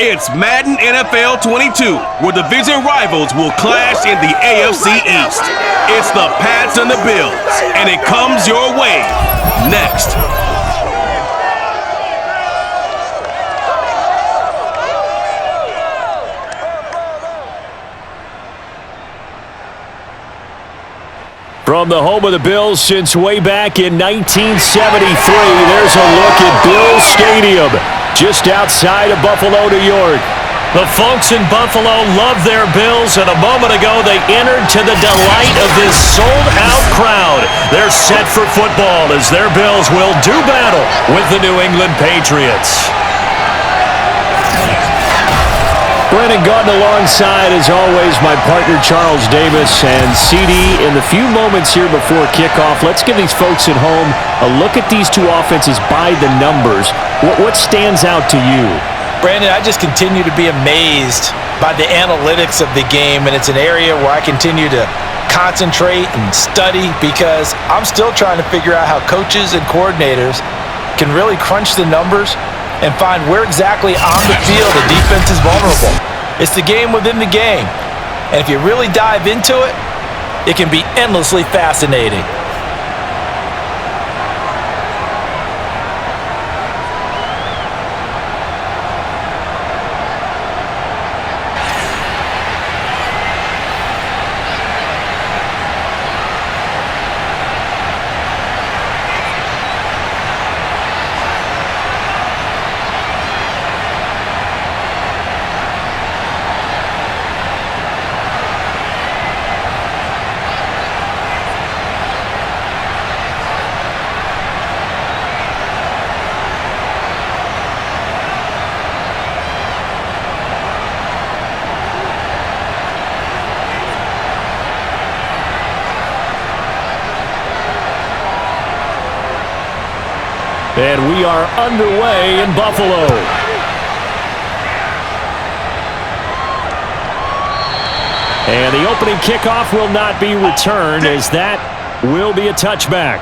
It's Madden NFL 22, where division rivals will clash in the AFC East. It's the Pats and the Bills, and it comes your way next. From the home of the Bills since way back in 1973, there's a look at Bills Stadium, just outside of Buffalo, New York. The folks in Buffalo love their Bills, and a moment ago they entered to the delight of this sold-out crowd. They're set for football as their Bills will do battle with the New England Patriots. Brennan Gordon alongside, as always, my partner Charles Davis. And CD, in the few moments here before kickoff, let's give these folks at home a look at these two offenses by the numbers. What stands out to you? Brandon, I just continue to be amazed by the analytics of the game, and it's an area where I continue to concentrate and study because I'm still trying to figure out how coaches and coordinators can really crunch the numbers and find where exactly on the field the defense is vulnerable. It's the game within the game. And if you really dive into it, it can be endlessly fascinating. And we are underway in Buffalo. And the opening kickoff will not be returned, as that will be a touchback.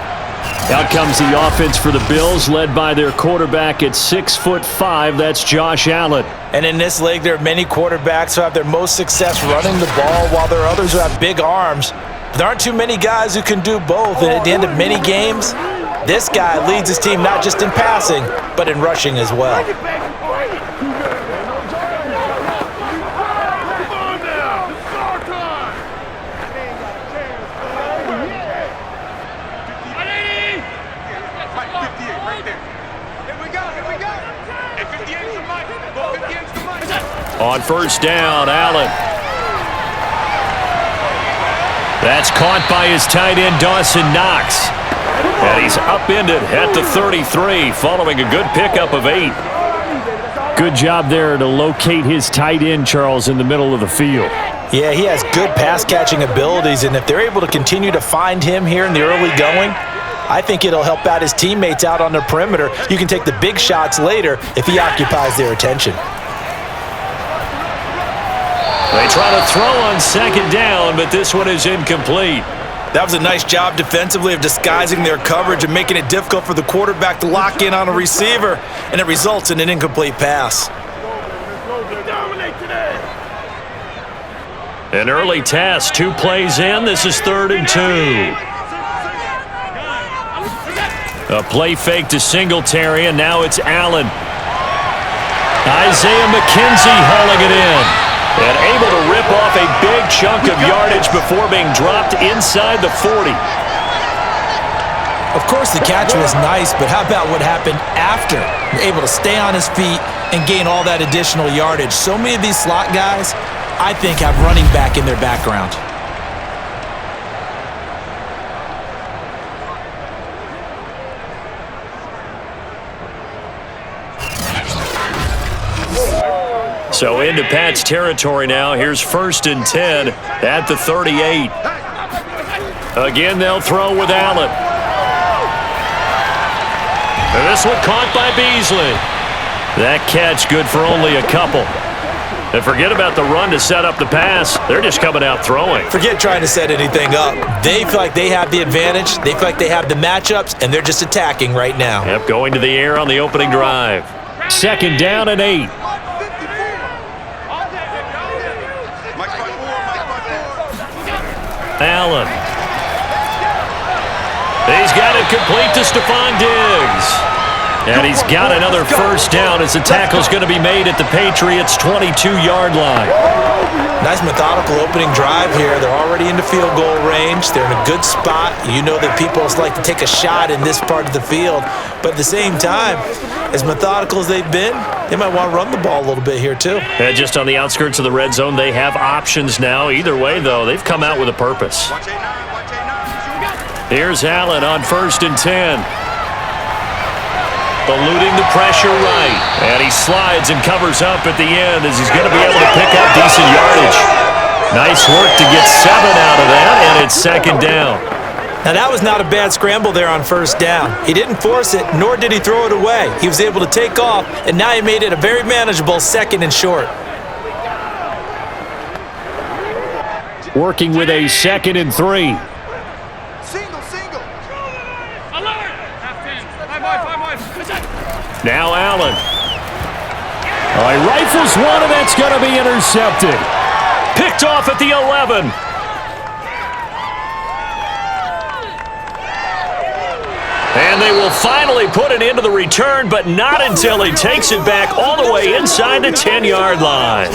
Out comes the offense for the Bills, led by their quarterback at 6'5". That's Josh Allen. And in this league, there are many quarterbacks who have their most success running the ball, while there are others who have big arms. There aren't too many guys who can do both, and at the end of many games, this guy leads his team not just in passing, but in rushing as well. On first down, Allen. That's caught by his tight end, Dawson Knox. And he's upended at the 33, following a good pickup of 8. Good job there to locate his tight end, Charles, in the middle of the field. Yeah, he has good pass-catching abilities, and if they're able to continue to find him here in the early going, I think it'll help out his teammates out on the perimeter. You can take the big shots later if he occupies their attention. They try to throw on second down, but this one is incomplete. That was a nice job defensively of disguising their coverage and making it difficult for the quarterback to lock in on a receiver, and it results in an incomplete pass. An early test, 2 plays in. This is 3rd and 2. A play fake to Singletary, and now it's Allen. Isaiah McKenzie hauling it in. And able to rip off a big chunk of yardage before being dropped inside the 40. Of course, the catch was nice, but how about what happened after? You're able to stay on his feet and gain all that additional yardage. So many of these slot guys, I think, have running back in their background. So into Pat's territory now. Here's 1st and 10 at the 38. Again, they'll throw with Allen. And this one caught by Beasley. That catch good for only a couple. And forget about the run to set up the pass. They're just coming out throwing. Forget trying to set anything up. They feel like they have the advantage. They feel like they have the matchups, and they're just attacking right now. Yep, going to the air on the opening drive. 2nd down and 8. Allen. He's got it complete to Stephon Diggs. And he's got another first down as the tackle's going to be made at the Patriots' 22-yard line. Nice methodical opening drive here. They're already into field goal range. They're in a good spot. You know that people like to take a shot in this part of the field. But at the same time, as methodical as they've been, they might want to run the ball a little bit here too. And just on the outskirts of the red zone, they have options now. Either way, though, they've come out with a purpose. Here's Allen on 1st and 10. Eluding the pressure right. And he slides and covers up at the end as he's going to be able to pick up decent yardage. Nice work to get 7 out of that, and it's 2nd down. Now that was not a bad scramble there on 1st down. He didn't force it, nor did he throw it away. He was able to take off, and now he made it a very manageable 2nd and short. Working with a 2nd and 3. Now Allen. He rifles one, and that's going to be intercepted. Picked off at the 11. And they will finally put it into the return, but not until he takes it back all the way inside the 10-yard line.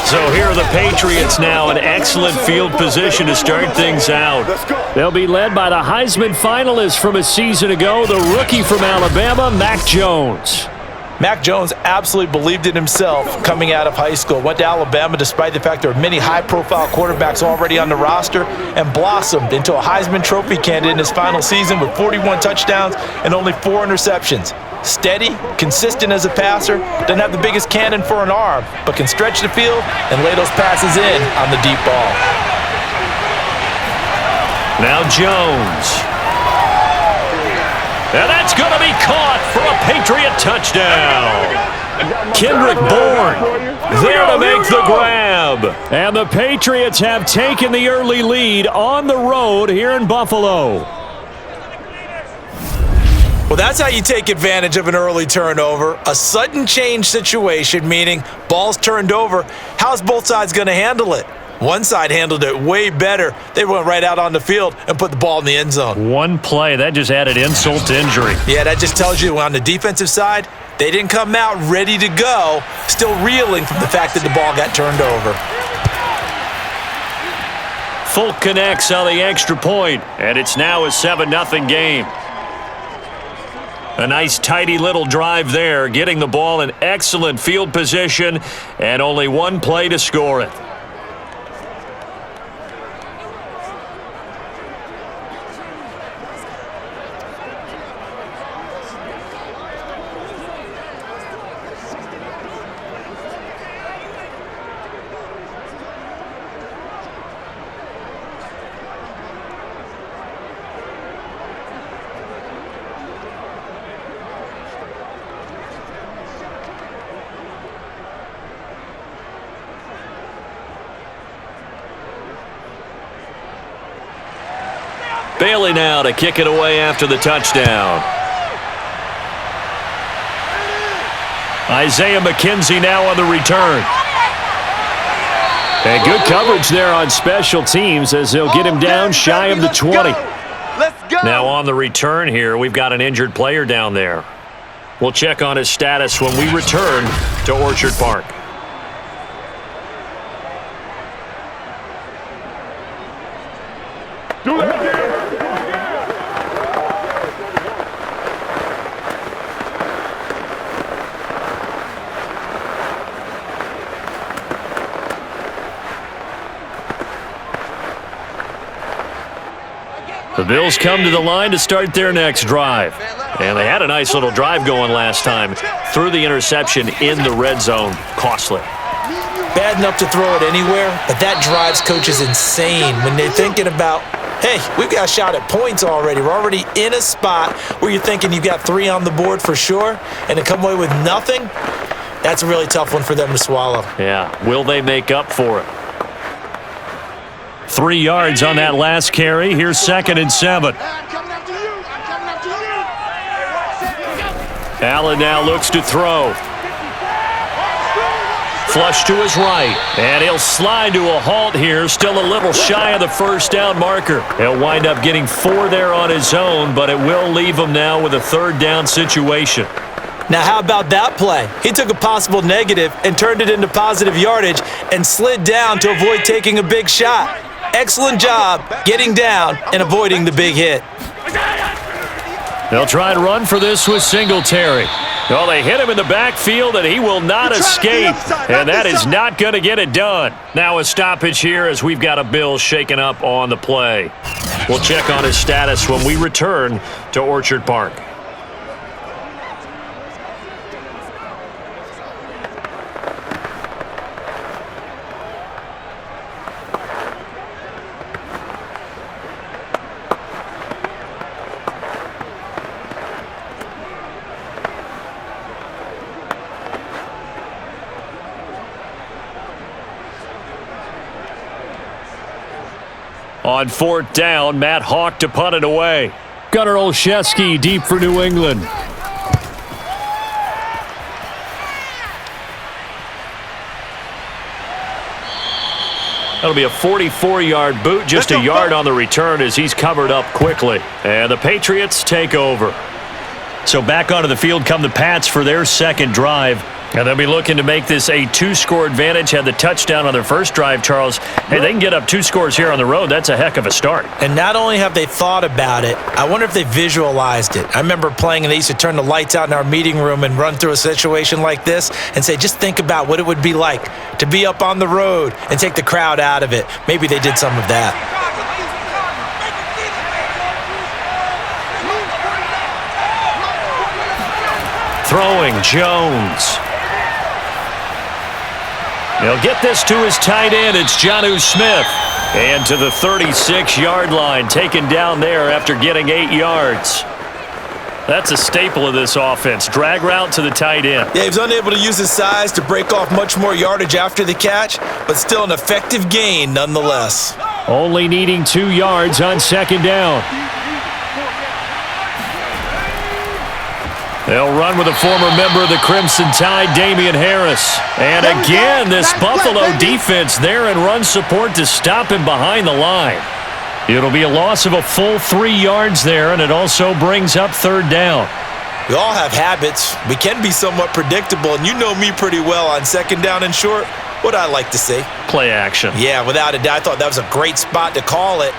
So here are the Patriots now in excellent field position to start things out. They'll be led by the Heisman finalist from a season ago, the rookie from Alabama, Mac Jones. Mac Jones absolutely believed in himself coming out of high school. Went to Alabama despite the fact there were many high-profile quarterbacks already on the roster and blossomed into a Heisman Trophy candidate in his final season with 41 touchdowns and only 4 interceptions. Steady, consistent as a passer, doesn't have the biggest cannon for an arm, but can stretch the field and lay those passes in on the deep ball. Now Jones. And that's going to be caught for a Patriot touchdown. Kendrick Bourne there to make the grab. And the Patriots have taken the early lead on the road here in Buffalo. Well, that's how you take advantage of an early turnover. A sudden change situation, meaning ball's turned over. How's both sides going to handle it? One side handled it way better. They went right out on the field and put the ball in the end zone. One play, that just added insult to injury. Yeah, that just tells you on the defensive side, they didn't come out ready to go, still reeling from the fact that the ball got turned over. Folk connects on the extra point, and it's now a 7-0 game. A nice, tidy little drive there, getting the ball in excellent field position, and only one play to score it. Bailey now to kick it away after the touchdown. Isaiah McKenzie now on the return. And good coverage there on special teams as they'll get him down shy of the 20. Let's go. Now on the return here, we've got an injured player down there. We'll check on his status when we return to Orchard Park. The Bills come to the line to start their next drive. And they had a nice little drive going last time. Threw the interception in the red zone. Costly. Bad enough to throw it anywhere, but that drives coaches insane when they're thinking about, hey, we've got a shot at points already. We're already in a spot where you're thinking you've got 3 on the board for sure, and to come away with nothing, that's a really tough one for them to swallow. Yeah, will they make up for it? 3 yards on that last carry. Here's 2nd and 7. Allen now looks to throw. Flush to his right. And he'll slide to a halt here. Still a little shy of the first down marker. He'll wind up getting 4 there on his own, but it will leave him now with a third down situation. Now, how about that play? He took a possible negative and turned it into positive yardage and slid down to avoid taking a big shot. Excellent job getting down and avoiding the big hit. They'll try and run for this with Singletary. Well, they hit him in the backfield, and he will not escape. And that is not going to get it done. Now a stoppage here as we've got a Bill shaken up on the play. We'll check on his status when we return to Orchard Park. On 4th down, Matt Hawk to punt it away. Gunnar Olszewski deep for New England. That'll be a 44-yard boot, just a yard on the return as he's covered up quickly. And the Patriots take over. So back onto the field come the Pats for their second drive. And they'll be looking to make this a 2-score advantage. Had the touchdown on their first drive, Charles. Hey, they can get up 2 scores here on the road. That's a heck of a start. And not only have they thought about it, I wonder if they visualized it. I remember playing and they used to turn the lights out in our meeting room and run through a situation like this and say, just think about what it would be like to be up on the road and take the crowd out of it. Maybe they did some of that. Throwing, Jones. He'll get this to his tight end. It's Jonnu Smith. And to the 36-yard line, taken down there after getting 8 yards. That's a staple of this offense. Drag route to the tight end. Yeah, he was unable to use his size to break off much more yardage after the catch, but still an effective gain nonetheless. Only needing 2 yards on 2nd down. They'll run with a former member of the Crimson Tide, Damian Harris. And again, this Buffalo defense there in run support to stop him behind the line. It'll be a loss of a full 3 yards there, and it also brings up 3rd down. We all have habits. We can be somewhat predictable, and you know me pretty well on 2nd down and short. What I like to see. Play action. Yeah, without a doubt. I thought that was a great spot to call it.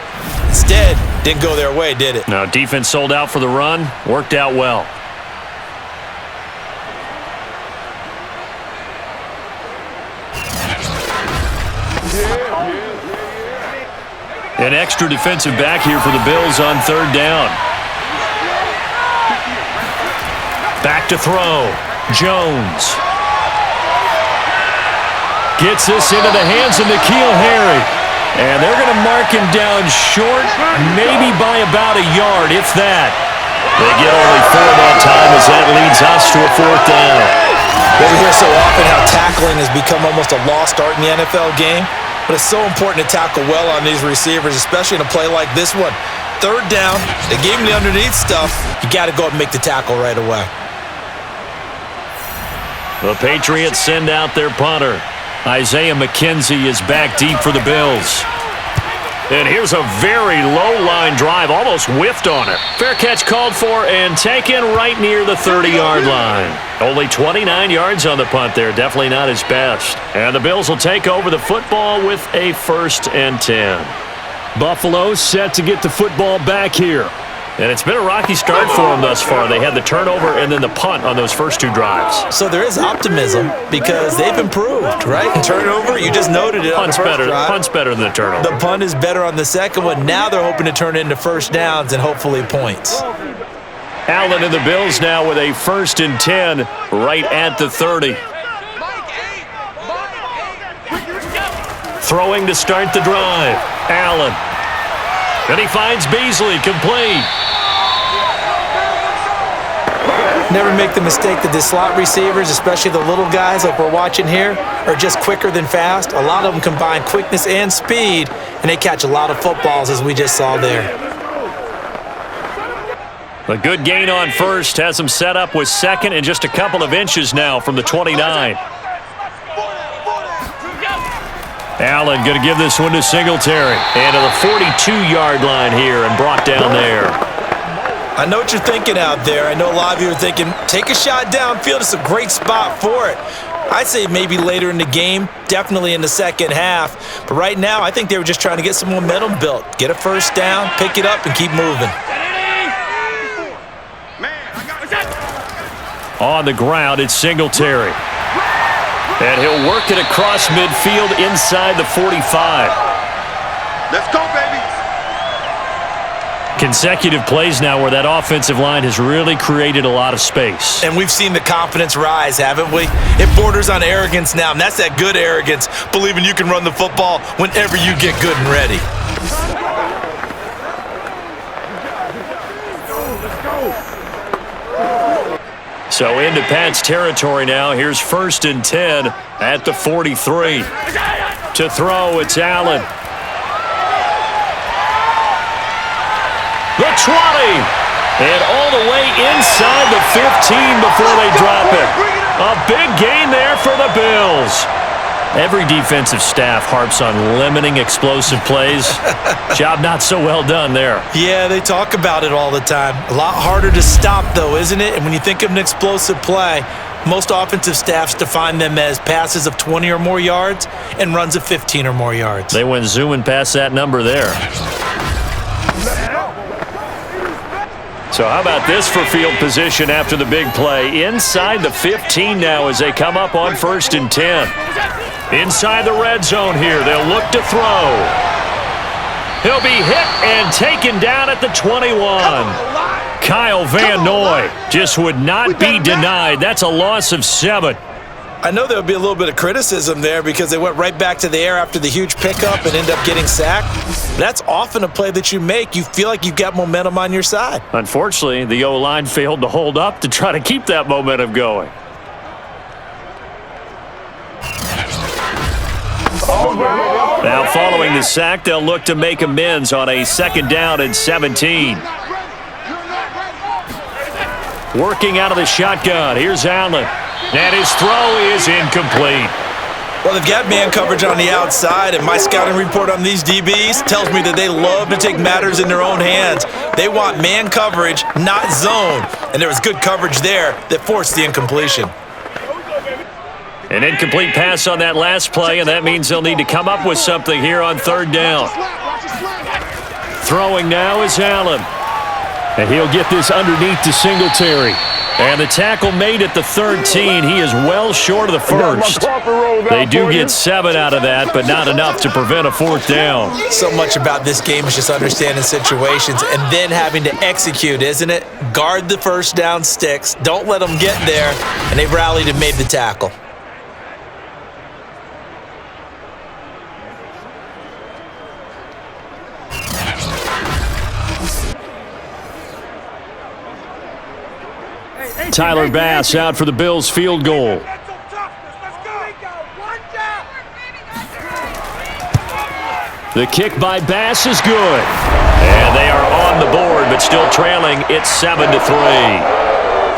Instead, didn't go their way, did it? No, defense sold out for the run. Worked out well. An extra defensive back here for the Bills on 3rd down. Back to throw. Jones. Gets this into the hands of N'Keal Harry. And they're going to mark him down short, maybe by about a yard, if that. They get only 4 that time as that leads us to a 4th down. Well, we hear so often how tackling has become almost a lost art in the NFL game. But it's so important to tackle well on these receivers, especially in a play like this one. 3rd down, they gave him the underneath stuff. You got to go up and make the tackle right away. The Patriots send out their punter. Isaiah McKenzie is back deep for the Bills. And here's a very low line drive, almost whiffed on it. Fair catch called for and taken right near the 30-yard line. Only 29 yards on the punt there, definitely not his best. And the Bills will take over the football with a 1st and 10. Buffalo set to get the football back here. And it's been a rocky start for them thus far. They had the turnover and then the punt on those first 2 drives. So there is optimism because they've improved, right? Turnover, you just noted it on the first drive. Punt's better than the turnover. The punt is better on the second one. Now they're hoping to turn it into 1st downs and hopefully points. Allen and the Bills now with a 1st and 10 right at the 30. Throwing to start the drive. Allen. And he finds Beasley complete. Never make the mistake that the slot receivers, especially the little guys like we're watching here, are just quicker than fast. A lot of them combine quickness and speed, and they catch a lot of footballs as we just saw there. A good gain on 1st has him set up with 2nd and just a couple of inches now from the 29. Allen going to give this one to Singletary. And to the 42-yard line here and brought down there. I know what you're thinking out there. I know a lot of you are thinking, take a shot downfield. It's a great spot for it. I'd say maybe later in the game, definitely in the second half. But right now, I think they were just trying to get some momentum built. Get a first down, pick it up, and keep moving. On the ground, it's Singletary. And he'll work it across midfield inside the 45. Let's go, baby. Consecutive plays now where that offensive line has really created a lot of space. And we've seen the confidence rise, haven't we? It borders on arrogance now, and that's that good arrogance, believing you can run the football whenever you get good and ready. So into Pat's territory now. Here's 1st and 10 at the 43. To throw, it's Allen. The 20. And all the way inside the 15 before they drop it. A big gain there for the Bills. Every defensive staff harps on limiting explosive plays. Job not so well done there. Yeah, they talk about it all the time. A lot harder to stop, though, isn't it? And when you think of an explosive play, most offensive staffs define them as passes of 20 or more yards and runs of 15 or more yards. They went zooming past that number there. So how about this for field position after the big play? Inside the 15 now as they come up on 1st and 10. Inside the red zone here. They'll look to throw. He'll be hit and taken down at the 21. Kyle Van Noy just would not be denied. That's a loss of 7. I know there would be a little bit of criticism there because they went right back to the air after the huge pickup and end up getting sacked. That's often a play that you make. You feel like you've got momentum on your side. Unfortunately, the O-line failed to hold up to try to keep that momentum going. Now following the sack, they'll look to make amends on a 2nd down and 17. Working out of the shotgun. Here's Allen. And his throw is incomplete. Well, they've got man coverage on the outside, and my scouting report on these DBs tells me that they love to take matters in their own hands. They want man coverage, not zone. And there was good coverage there that forced the incompletion. An incomplete pass on that last play, and that means they'll need to come up with something here on 3rd down. Throwing now is Allen. And he'll get this underneath to Singletary. And the tackle made at the 13. He is well short of the 1st. They do get 7 out of that, but not enough to prevent a 4th down. So much about this game is just understanding situations and then having to execute, isn't it? Guard the first down sticks. Don't let them get there. And they rallied and made the tackle. Tyler Bass out for the Bills field goal. The kick by Bass is good. And they are on the board, but still trailing. It's 7-3.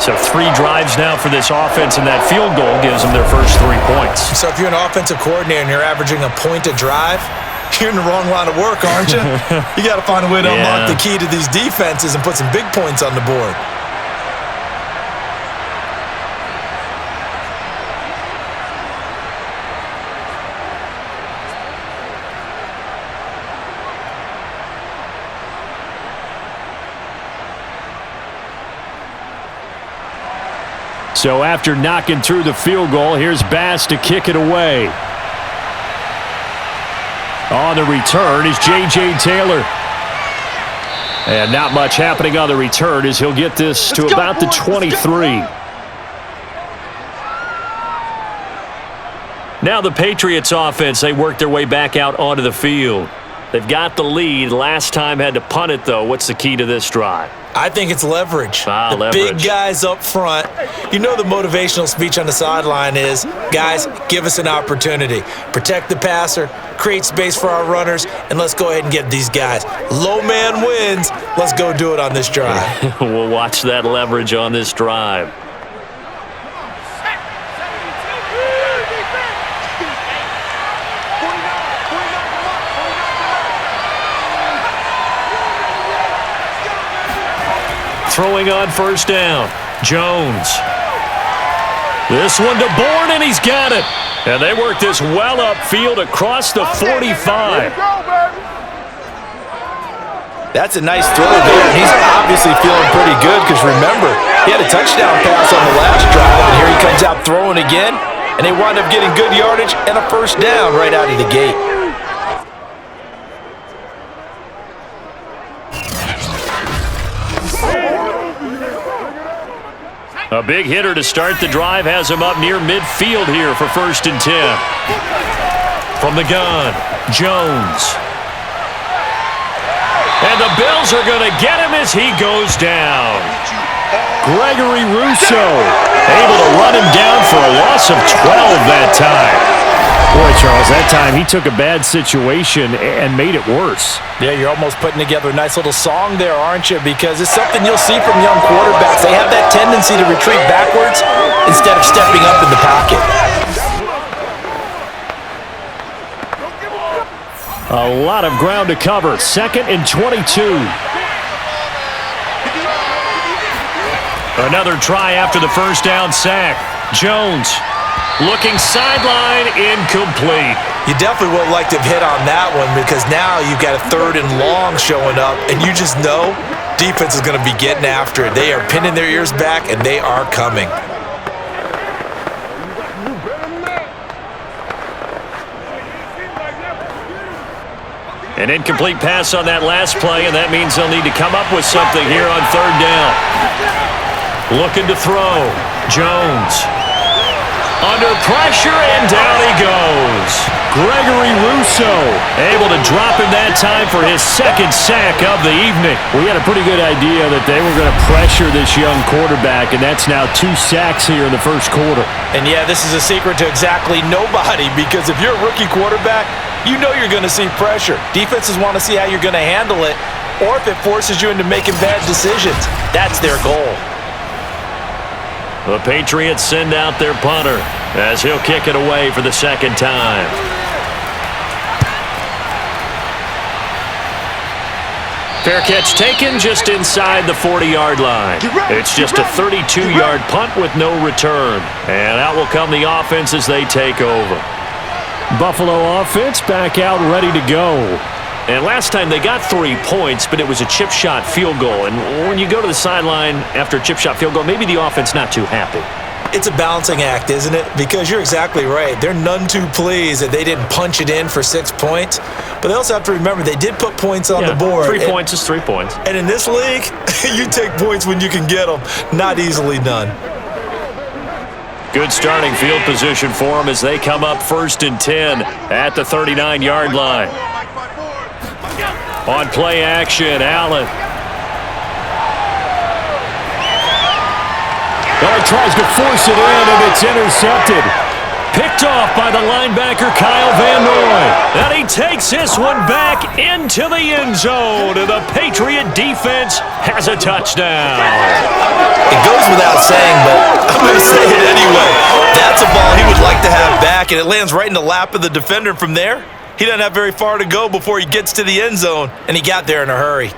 So 3 drives now for this offense, and that field goal gives them their first 3 points. So if you're an offensive coordinator and you're averaging a point a drive, you're in the wrong line of work, aren't you? You got to find a way to unlock the key to these defenses and put some big points on the board. So after knocking through the field goal, here's Bass to kick it away. On the return is J.J. Taylor. And not much happening on the return as he'll get this to about the 23. Now the Patriots offense, they work their way back out onto the field. They've got the lead. Last time had to punt it, though. What's the key to this drive? I think it's leverage. Leverage. Big guys up front. You know the motivational speech on the sideline is, guys, give us an opportunity. Protect the passer, create space for our runners, and let's go ahead and get these guys. Low man wins. Let's go do it on this drive. We'll watch that leverage on this drive. throwing on first down. Jones. This one to Bourne, and he's got it. And they work this well upfield across the 45. That's a nice throw there, and he's obviously feeling pretty good because, remember, he had a touchdown pass on the last drive, and here he comes out throwing again, and they wind up getting good yardage and a first down right out of the gate. A big hitter to start the drive has him up near midfield here for 1st and 10. From the gun, Jones. And the Bills are going to get him as he goes down. Gregory Rousseau able to run him down for a loss of 12 that time. Boy, Charles, that time he took a bad situation and made it worse. Yeah, you're almost putting together a nice little song there, aren't you? Because it's something you'll see from young quarterbacks. They have that tendency to retreat backwards instead of stepping up in the pocket. A lot of ground to cover. 2nd and 22. Another try after the first down sack. Jones looking sideline, incomplete. You definitely would like to have hit on that one because now you've got a 3rd and long showing up, and you just know defense is going to be getting after it. They are pinning their ears back, and they are coming. An incomplete pass on that last play, and that means they'll need to come up with something here on 3rd down. Looking to throw. Jones. Under pressure, and down he goes. Gregory Rousseau able to drop him that time for his 2nd sack of the evening. We had a pretty good idea that they were going to pressure this young quarterback, and that's now 2 sacks here in the 1st quarter. And yeah, this is a secret to exactly nobody because if you're a rookie quarterback, you know you're going to see pressure. Defenses want to see how you're going to handle it, or if it forces you into making bad decisions. That's their goal. The Patriots send out their punter as he'll kick it away for the 2nd time. Fair catch taken just inside the 40-yard line. It's just a 32-yard punt with no return. And out will come the offense as they take over. Buffalo offense back out ready to go. And last time they got 3 points, but it was a chip shot field goal. And when you go to the sideline after a chip shot field goal, maybe the offense not too happy. It's a balancing act, isn't it? Because you're exactly right. They're none too pleased that they didn't punch it in for 6 points. But they also have to remember they did put points on the board. 3 points is 3 points. And in this league, you take points when you can get them. Not easily done. Good starting field position for them as they come up 1st and 10 at the 39-yard line. On play action, Allen. Oh, he tries to force it in, and it's intercepted. Picked off by the linebacker, Kyle Van Noy. And he takes this one back into the end zone, and the Patriot defense has a touchdown. It goes without saying, but I'm going to say it anyway. That's a ball he would like to have back, and it lands right in the lap of the defender from there. He doesn't have very far to go before he gets to the end zone, and he got there in a hurry.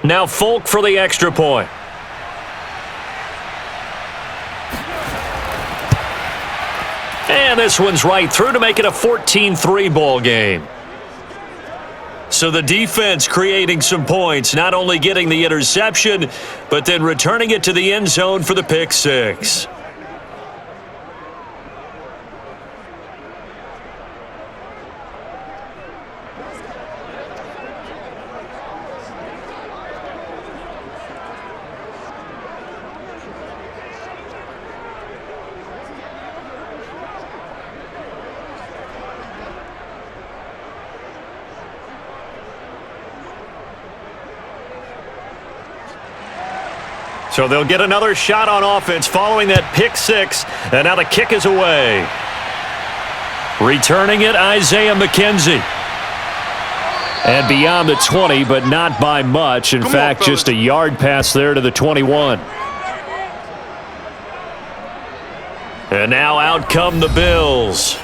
Now Folk for the extra point. And this one's right through to make it a 14-3 ball game. So the defense creating some points, not only getting the interception, but then returning it to the end zone for the pick six. So they'll get another shot on offense following that pick six, and now the kick is away. Returning it, Isaiah McKenzie. And beyond the 20, but not by much. In fact, just a yard pass there to the 21. And now out come the Bills.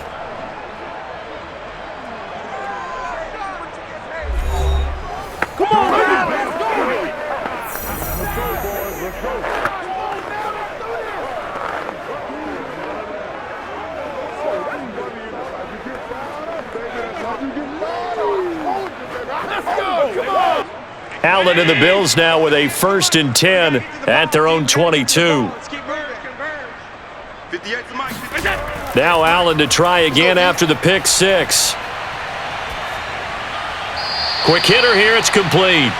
Come on, Allen and the Bills now with a 1st and 10 at their own 22. Now Allen to try again after the pick 6. Quick hitter here, it's complete.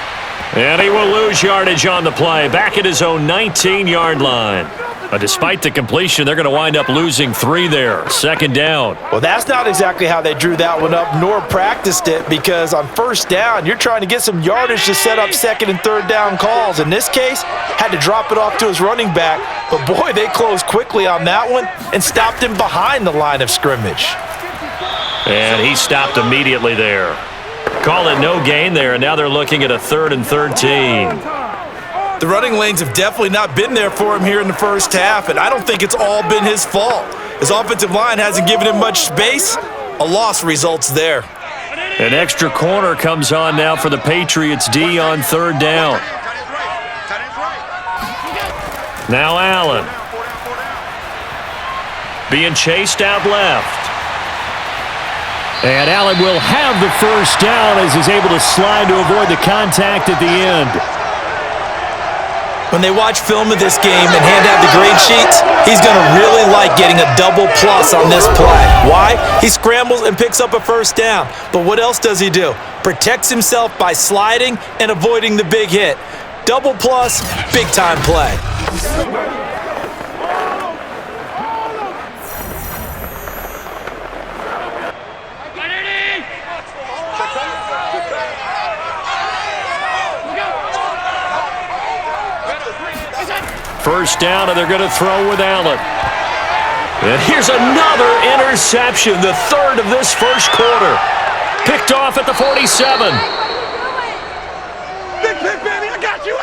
And he will lose yardage on the play, back at his own 19-yard line. But despite the completion, they're going to wind up losing 3 there. 2nd down. Well, that's not exactly how they drew that one up, nor practiced it, because on 1st down, you're trying to get some yardage to set up 2nd and 3rd down calls. In this case, had to drop it off to his running back, but boy, they closed quickly on that one and stopped him behind the line of scrimmage. And he stopped immediately there. Call it no gain there, and now they're looking at a 3rd and 13. The running lanes have definitely not been there for him here in the 1st half, and I don't think it's all been his fault. His offensive line hasn't given him much space. A loss results there. An extra corner comes on now for the Patriots D on 3rd down. Now Allen. Being chased out left. And Allen will have the 1st down as he's able to slide to avoid the contact at the end. When they watch film of this game and hand out the grade sheets, he's going to really like getting a double plus on this play. Why? He scrambles and picks up a 1st down. But what else does he do? Protects himself by sliding and avoiding the big hit. Double plus, big time play. First down, and they're going to throw with Allen. And here's another interception, the 3rd of this 1st quarter. Picked off at the 47. Big pick, baby. I got you.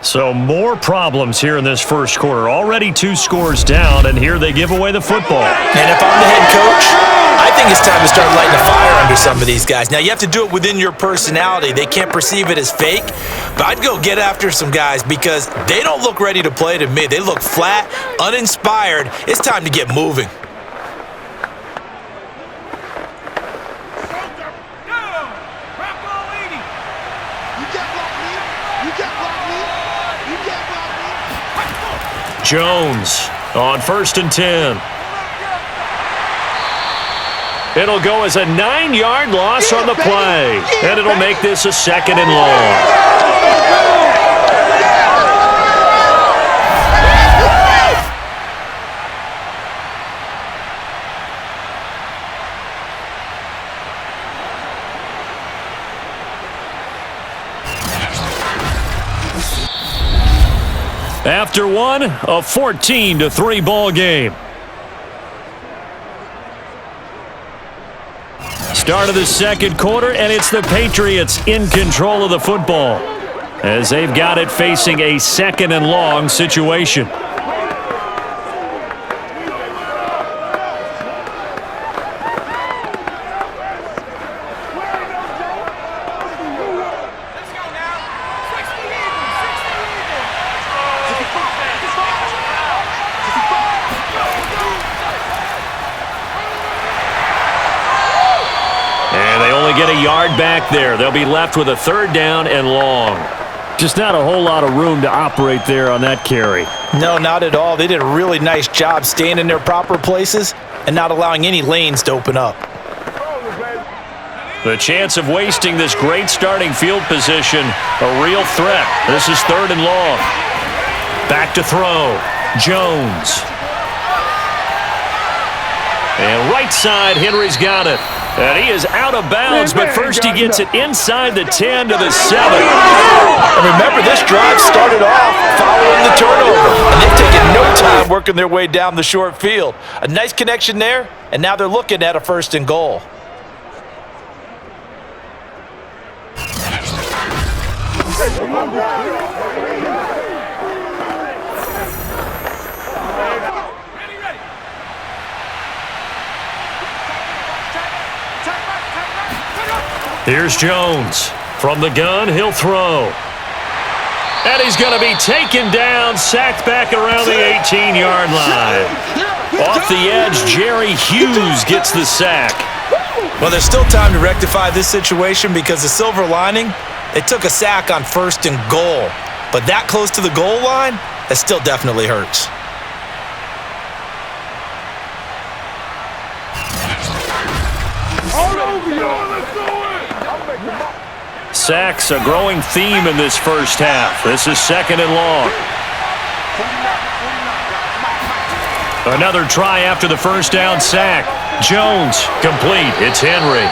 So more problems here in this 1st quarter. Already 2 scores down, and here they give away the football. And if I'm the head coach, I think it's time to start lighting a fire under some of these guys. Now, you have to do it within your personality. They can't perceive it as fake, but I'd go get after some guys because they don't look ready to play to me. They look flat, uninspired. It's time to get moving. Jones on 1st and 10. It'll go as a 9-yard loss on the play, and it'll make this a 2nd and long. After one, a 14-3 ball game. Start of the 2nd quarter, and it's the Patriots in control of the football as they've got it facing a 2nd and long situation. Get a yard back there. They'll be left with a 3rd down and long. Just not a whole lot of room to operate there on that carry. No, not at all. They did a really nice job staying in their proper places and not allowing any lanes to open up. The chance of wasting this great starting field position, a real threat. This is 3rd and long. Back to throw. Jones. And right side, Henry's got it. And he is out of bounds, but first he gets it inside the 10 to the 7. And remember, this drive started off following the turnover, and they've taken no time working their way down the short field. A nice connection there, and now they're looking at a 1st and goal. Here's Jones. From the gun, he'll throw. And he's going to be taken down, sacked back around the 18-yard line. Off the edge, Jerry Hughes gets the sack. Well, there's still time to rectify this situation because the silver lining, they took a sack on 1st and goal. But that close to the goal line, that still definitely hurts. Sacks, a growing theme in this first half. This is 2nd and long. Another try after the first down sack. Jones, complete. It's Henry.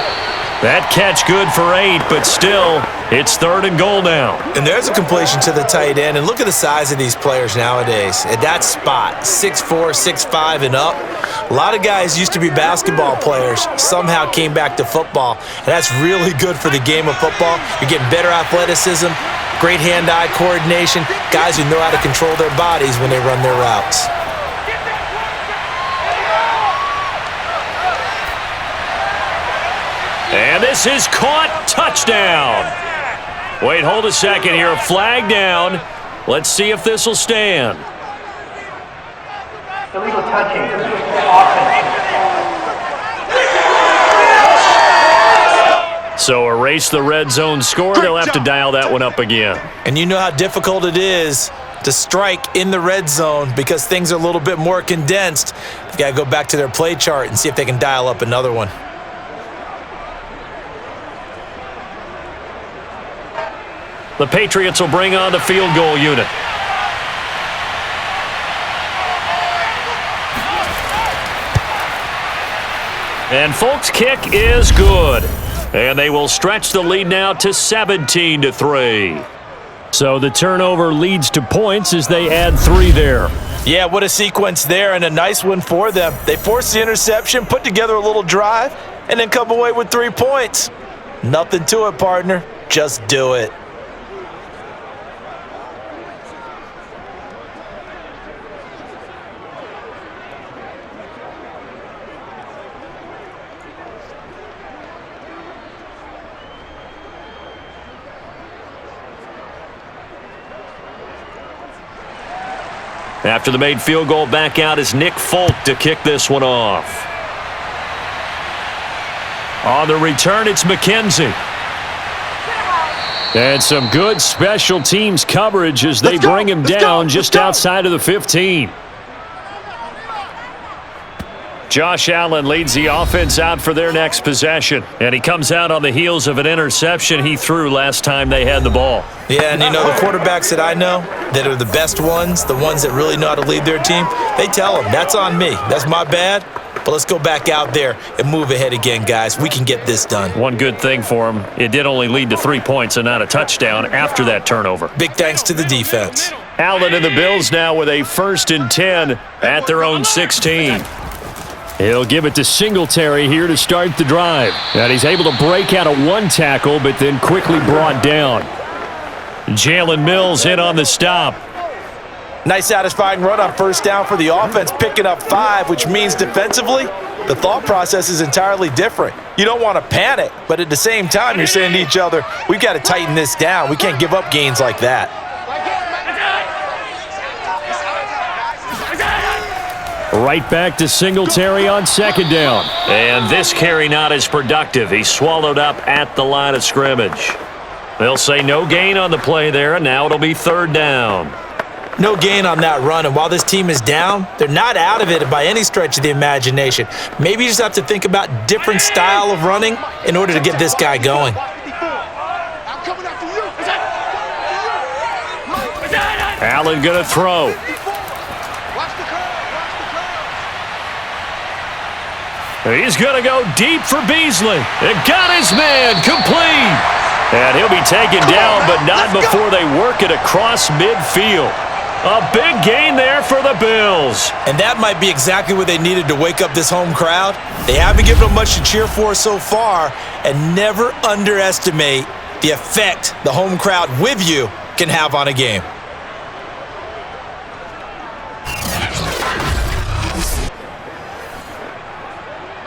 That catch good for 8, but still, it's 3rd and goal now. And there's a completion to the tight end. And look at the size of these players nowadays. At that spot, 6'4", 6'5", and up. A lot of guys used to be basketball players, somehow came back to football. And that's really good for the game of football. You're getting better athleticism, great hand-eye coordination, guys who know how to control their bodies when they run their routes. And this is caught. Touchdown. Wait, hold a second here. A flag down. Let's see if this will stand. Illegal touching. Offense. So erase the red zone score. They'll have to dial that one up again. And you know how difficult it is to strike in the red zone because things are a little bit more condensed. They've got to go back to their play chart and see if they can dial up another one. The Patriots will bring on the field goal unit. And Folk's kick is good. And they will stretch the lead now to 17-3. So the turnover leads to points as they add 3 there. Yeah, what a sequence there, and a nice one for them. They forced the interception, put together a little drive, and then come away with 3 points. Nothing to it, partner. Just do it. After the made field goal, back out is Nick Folk to kick this one off. On the return, it's McKenzie. And some good special teams coverage as they bring him down just outside of the 15. Josh Allen leads the offense out for their next possession. And he comes out on the heels of an interception he threw last time they had the ball. Yeah, and you know, the quarterbacks that I know that are the best ones, the ones that really know how to lead their team, they tell them, that's on me. That's my bad. But let's go back out there and move ahead again, guys. We can get this done. One good thing for him, it did only lead to 3 points and not a touchdown after that turnover. Big thanks to the defense. Allen and the Bills now with a 1st and 10 at their own 16. He'll give it to Singletary here to start the drive. And he's able to break out of 1 tackle, but then quickly brought down. Jalen Mills in on the stop. Nice satisfying run on 1st down for the offense, picking up 5, which means defensively, the thought process is entirely different. You don't want to panic, but at the same time, you're saying to each other, we've got to tighten this down. We can't give up gains like that. Right back to Singletary on 2nd down. And this carry not as productive. He's swallowed up at the line of scrimmage. They'll say no gain on the play there, and now it'll be 3rd down. No gain on that run, and while this team is down, they're not out of it by any stretch of the imagination. Maybe you just have to think about different style of running in order to get this guy going. Allen gonna throw. He's going to go deep for Beasley. It got his man complete. And he'll be taken down, but not before they work it across midfield. A big gain there for the Bills. And that might be exactly what they needed to wake up this home crowd. They haven't given them much to cheer for so far, and never underestimate the effect the home crowd with you can have on a game.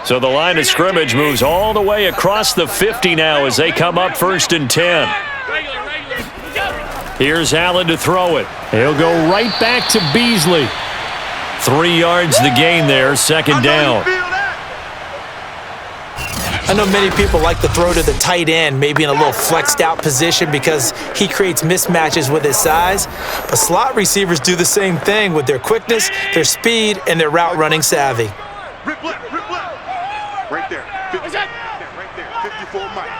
So the line of scrimmage moves all the way across the 50 now as they come up 1st and 10. Here's Allen to throw it. He'll go right back to Beasley. 3 yards the gain there, 2nd down. I know many people like to throw to the tight end, maybe in a little flexed out position because he creates mismatches with his size. But slot receivers do the same thing with their quickness, their speed, and their route running savvy. Rip left. Right there. 50, right there. 54 Mike.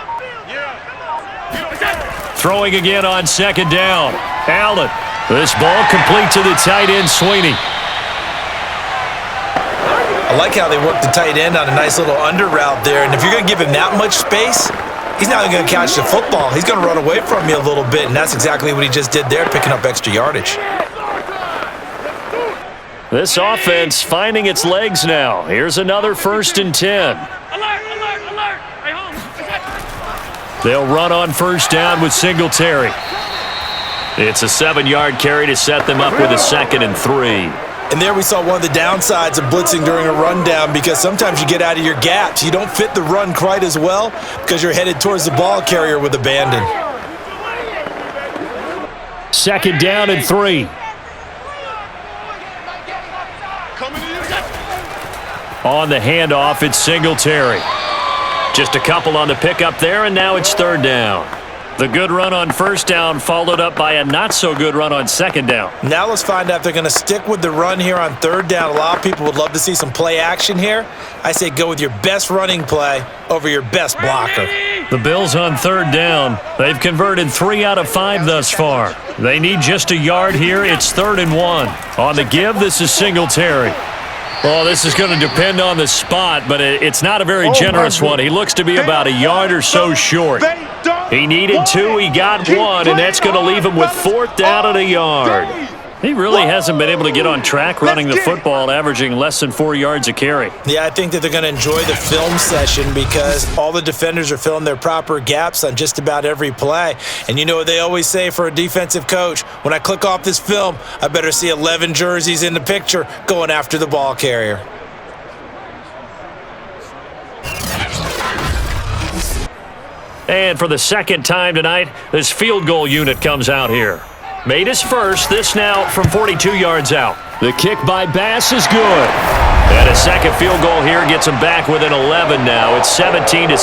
Throwing again on 2nd down. Allen. This ball complete to the tight end, Sweeney. I like how they work the tight end on a nice little under route there. And if you're going to give him that much space, he's not going to catch the football. He's going to run away from you a little bit, and that's exactly what he just did there, picking up extra yardage. This offense finding its legs now. Here's another 1st and 10. They'll run on 1st down with Singletary. It's a 7-yard carry to set them up with a 2nd and 3. And there we saw one of the downsides of blitzing during a rundown because sometimes you get out of your gaps. You don't fit the run quite as well because you're headed towards the ball carrier with abandon. 2nd down and 3. On the handoff, it's Singletary. Just a couple on the pickup there, and now it's 3rd down. The good run on 1st down followed up by a not-so-good run on 2nd down. Now let's find out if they're going to stick with the run here on 3rd down. A lot of people would love to see some play action here. I say go with your best running play over your best blocker. The Bills on 3rd down. They've converted 3 out of 5 thus far. They need just a yard here. It's 3rd and 1. On the give, this is Singletary. Well, this is going to depend on the spot, but it's not a very generous one. He looks to be about a yard or so short. He needed 2, he got 1, and that's going to leave him with 4th down and a yard. He really hasn't been able to get on track running the football, averaging less than 4 yards a carry. Yeah, I think that they're going to enjoy the film session because all the defenders are filling their proper gaps on just about every play. And you know what they always say for a defensive coach? When I click off this film, I better see 11 jerseys in the picture going after the ball carrier. And for the 2nd time tonight, this field goal unit comes out here. Made his first, this now from 42 yards out. The kick by Bass is good. And a 2nd field goal here gets him back within 11 now. It's 17-6.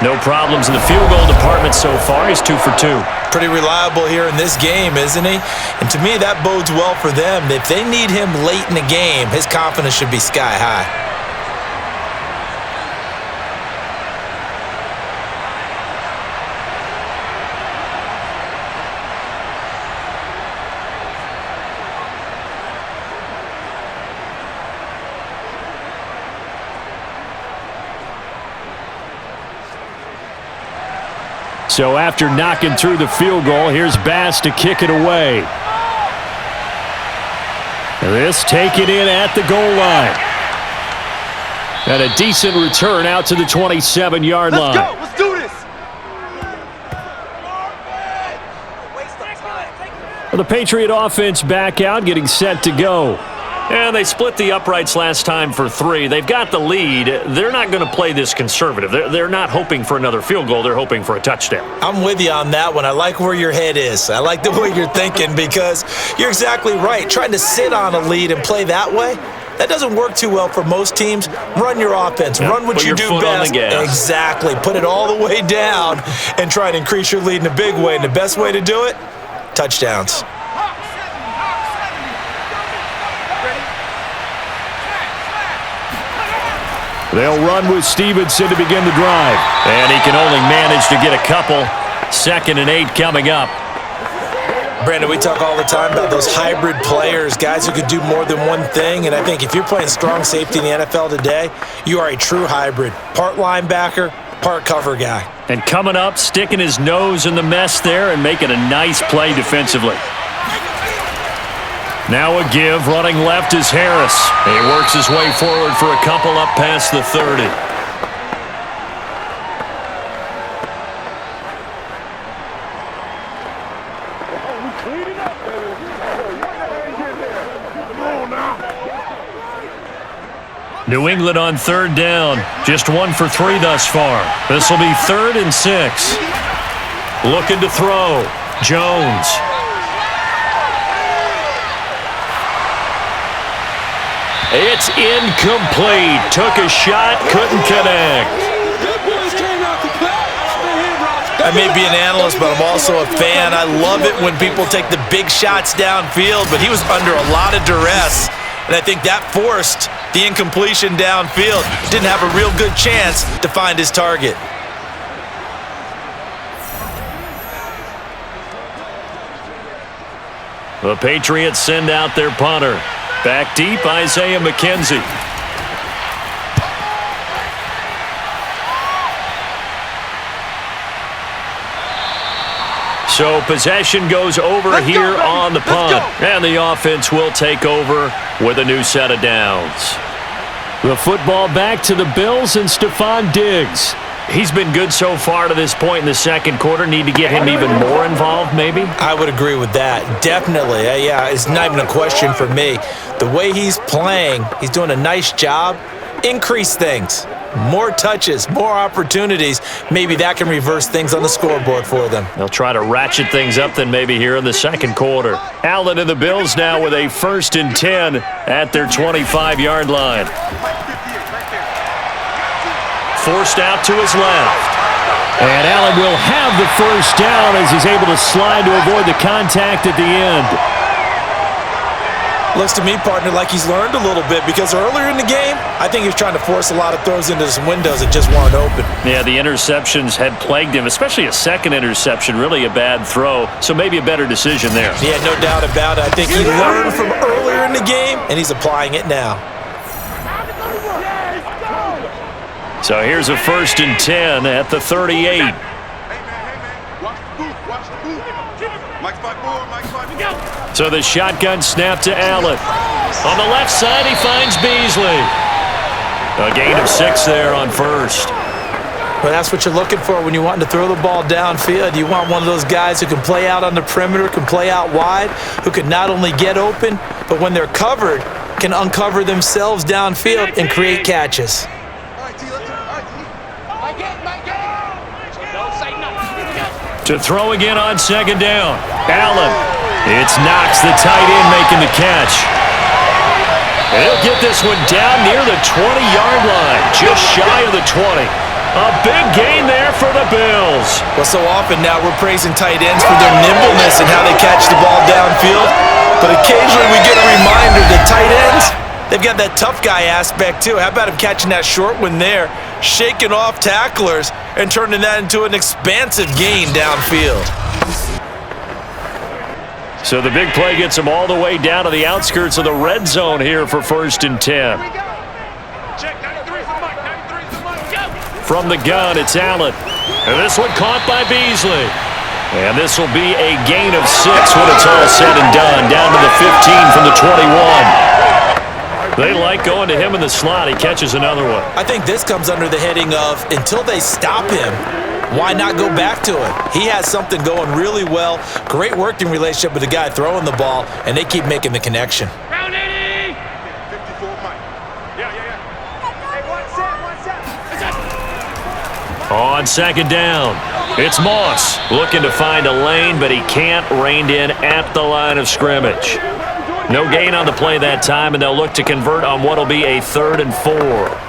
No problems in the field goal department so far. He's 2 for 2. Pretty reliable here in this game, isn't he? And to me, that bodes well for them. If they need him late in the game, his confidence should be sky high. So after knocking through the field goal, here's Bass to kick it away. This taken in at the goal line. And a decent return out to the 27-yard line. Let's go. Let's do this. The Patriot offense back out, getting set to go. And they split the uprights last time for 3. They've got the lead. They're not going to play this conservative. They're not hoping for another field goal. They're hoping for a touchdown. I'm with you on that one. I like where your head is. I like the way you're thinking because you're exactly right. Trying to sit on a lead and play that way, that doesn't work too well for most teams. Run your offense. Yep. Run what you do best. Exactly. Put it all the way down and try and increase your lead in a big way. And the best way to do it, touchdowns. They'll run with Stevenson to begin the drive. And he can only manage to get a couple. 2nd and 8 coming up. Brandon, we talk all the time about those hybrid players, guys who could do more than one thing. And I think if you're playing strong safety in the NFL today, you are a true hybrid. Part linebacker, part cover guy. And coming up, sticking his nose in the mess there and making a nice play defensively. Now a give, running left is Harris. He works his way forward for a couple up past the 30. New England on third down. Just 1 for 3 thus far. This will be 3rd and 6. Looking to throw. Jones. It's incomplete. Took a shot, couldn't connect. I may be an analyst, but I'm also a fan. I love it when people take the big shots downfield, but he was under a lot of duress, and I think that forced the incompletion downfield. Didn't have a real good chance to find his target. The Patriots send out their punter. Back deep, Isaiah McKenzie. So possession goes over here on the punt. And the offense will take over with a new set of downs. The football back to the Bills and Stephon Diggs. He's been good so far to this point in the second quarter. Need to get him even more involved, maybe? I would agree with that. Definitely. Yeah, it's not even a question for me. The way he's playing, he's doing a nice job. Increase things. More touches, more opportunities. Maybe that can reverse things on the scoreboard for them. They'll try to ratchet things up then maybe here in the second quarter. Allen and the Bills now with a 1st and 10 at their 25-yard line. Forced out to his left. And Allen will have the first down as he's able to slide to avoid the contact at the end. Looks to me, partner, like he's learned a little bit because earlier in the game, I think he was trying to force a lot of throws into some windows that just weren't open. Yeah, the interceptions had plagued him, especially a second interception, really a bad throw. So maybe a better decision there. Yeah, no doubt about it. I think he learned from earlier in the game, and he's applying it now. So here's a 1st and 10 at the 38. Hey, man. Watch the boot. Watch the boot. Mike's 5-4. Mike's 5-4. So the shotgun snap to Allen. On the left side, he finds Beasley. A gain of 6 there on first. Well, that's what you're looking for when you want to throw the ball downfield. You want one of those guys who can play out on the perimeter, can play out wide, who can not only get open, but when they're covered, can uncover themselves downfield and create catches. To throw again on second down. Allen. It's Knox, the tight end, making the catch. And he'll get this one down near the 20-yard line, just shy of the 20. A big gain there for the Bills. Well, so often now we're praising tight ends for their nimbleness and how they catch the ball downfield. But occasionally we get a reminder that tight ends, they've got that tough guy aspect too. How about him catching that short one there, shaking off tacklers, and turning that into an expansive gain downfield. So the big play gets him all the way down to the outskirts of the red zone here for 1st and 10. From the gun, it's Allen. And this one caught by Beasley. And this will be a gain of 6 when it's all said and done. Down to the 15 from the 21. They like going to him in the slot. He catches another one. I think this comes under the heading of until they stop him, why not go back to it? He has something going really well. Great working relationship with the guy throwing the ball, and they keep making the connection. Round 80. 54, Mike. Yeah. Hey, one set. On second down, it's Moss looking to find a lane, but he can't, reined in at the line of scrimmage. No gain on the play that time, and they'll look to convert on what will be a 3rd and 4.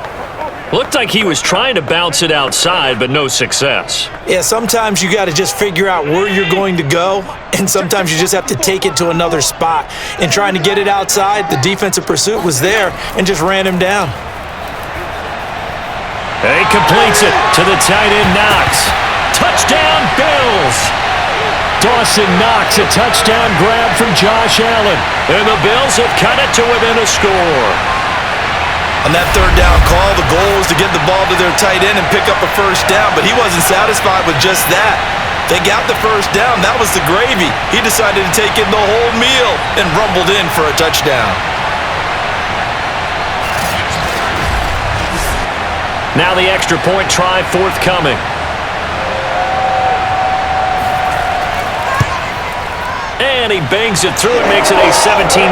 Looked like he was trying to bounce it outside, but no success. Yeah, sometimes you got to just figure out where you're going to go, and sometimes you just have to take it to another spot. And trying to get it outside, the defensive pursuit was there and just ran him down. He completes it to the tight end, Knox. Touchdown, Bills! Dawson Knox, a touchdown grab from Josh Allen. And the Bills have cut it to within a score. On that third down call, the goal was to get the ball to their tight end and pick up a first down, but he wasn't satisfied with just that. They got the first down. That was the gravy. He decided to take in the whole meal and rumbled in for a touchdown. Now the extra point try forthcoming. And he bangs it through and makes it a 17-13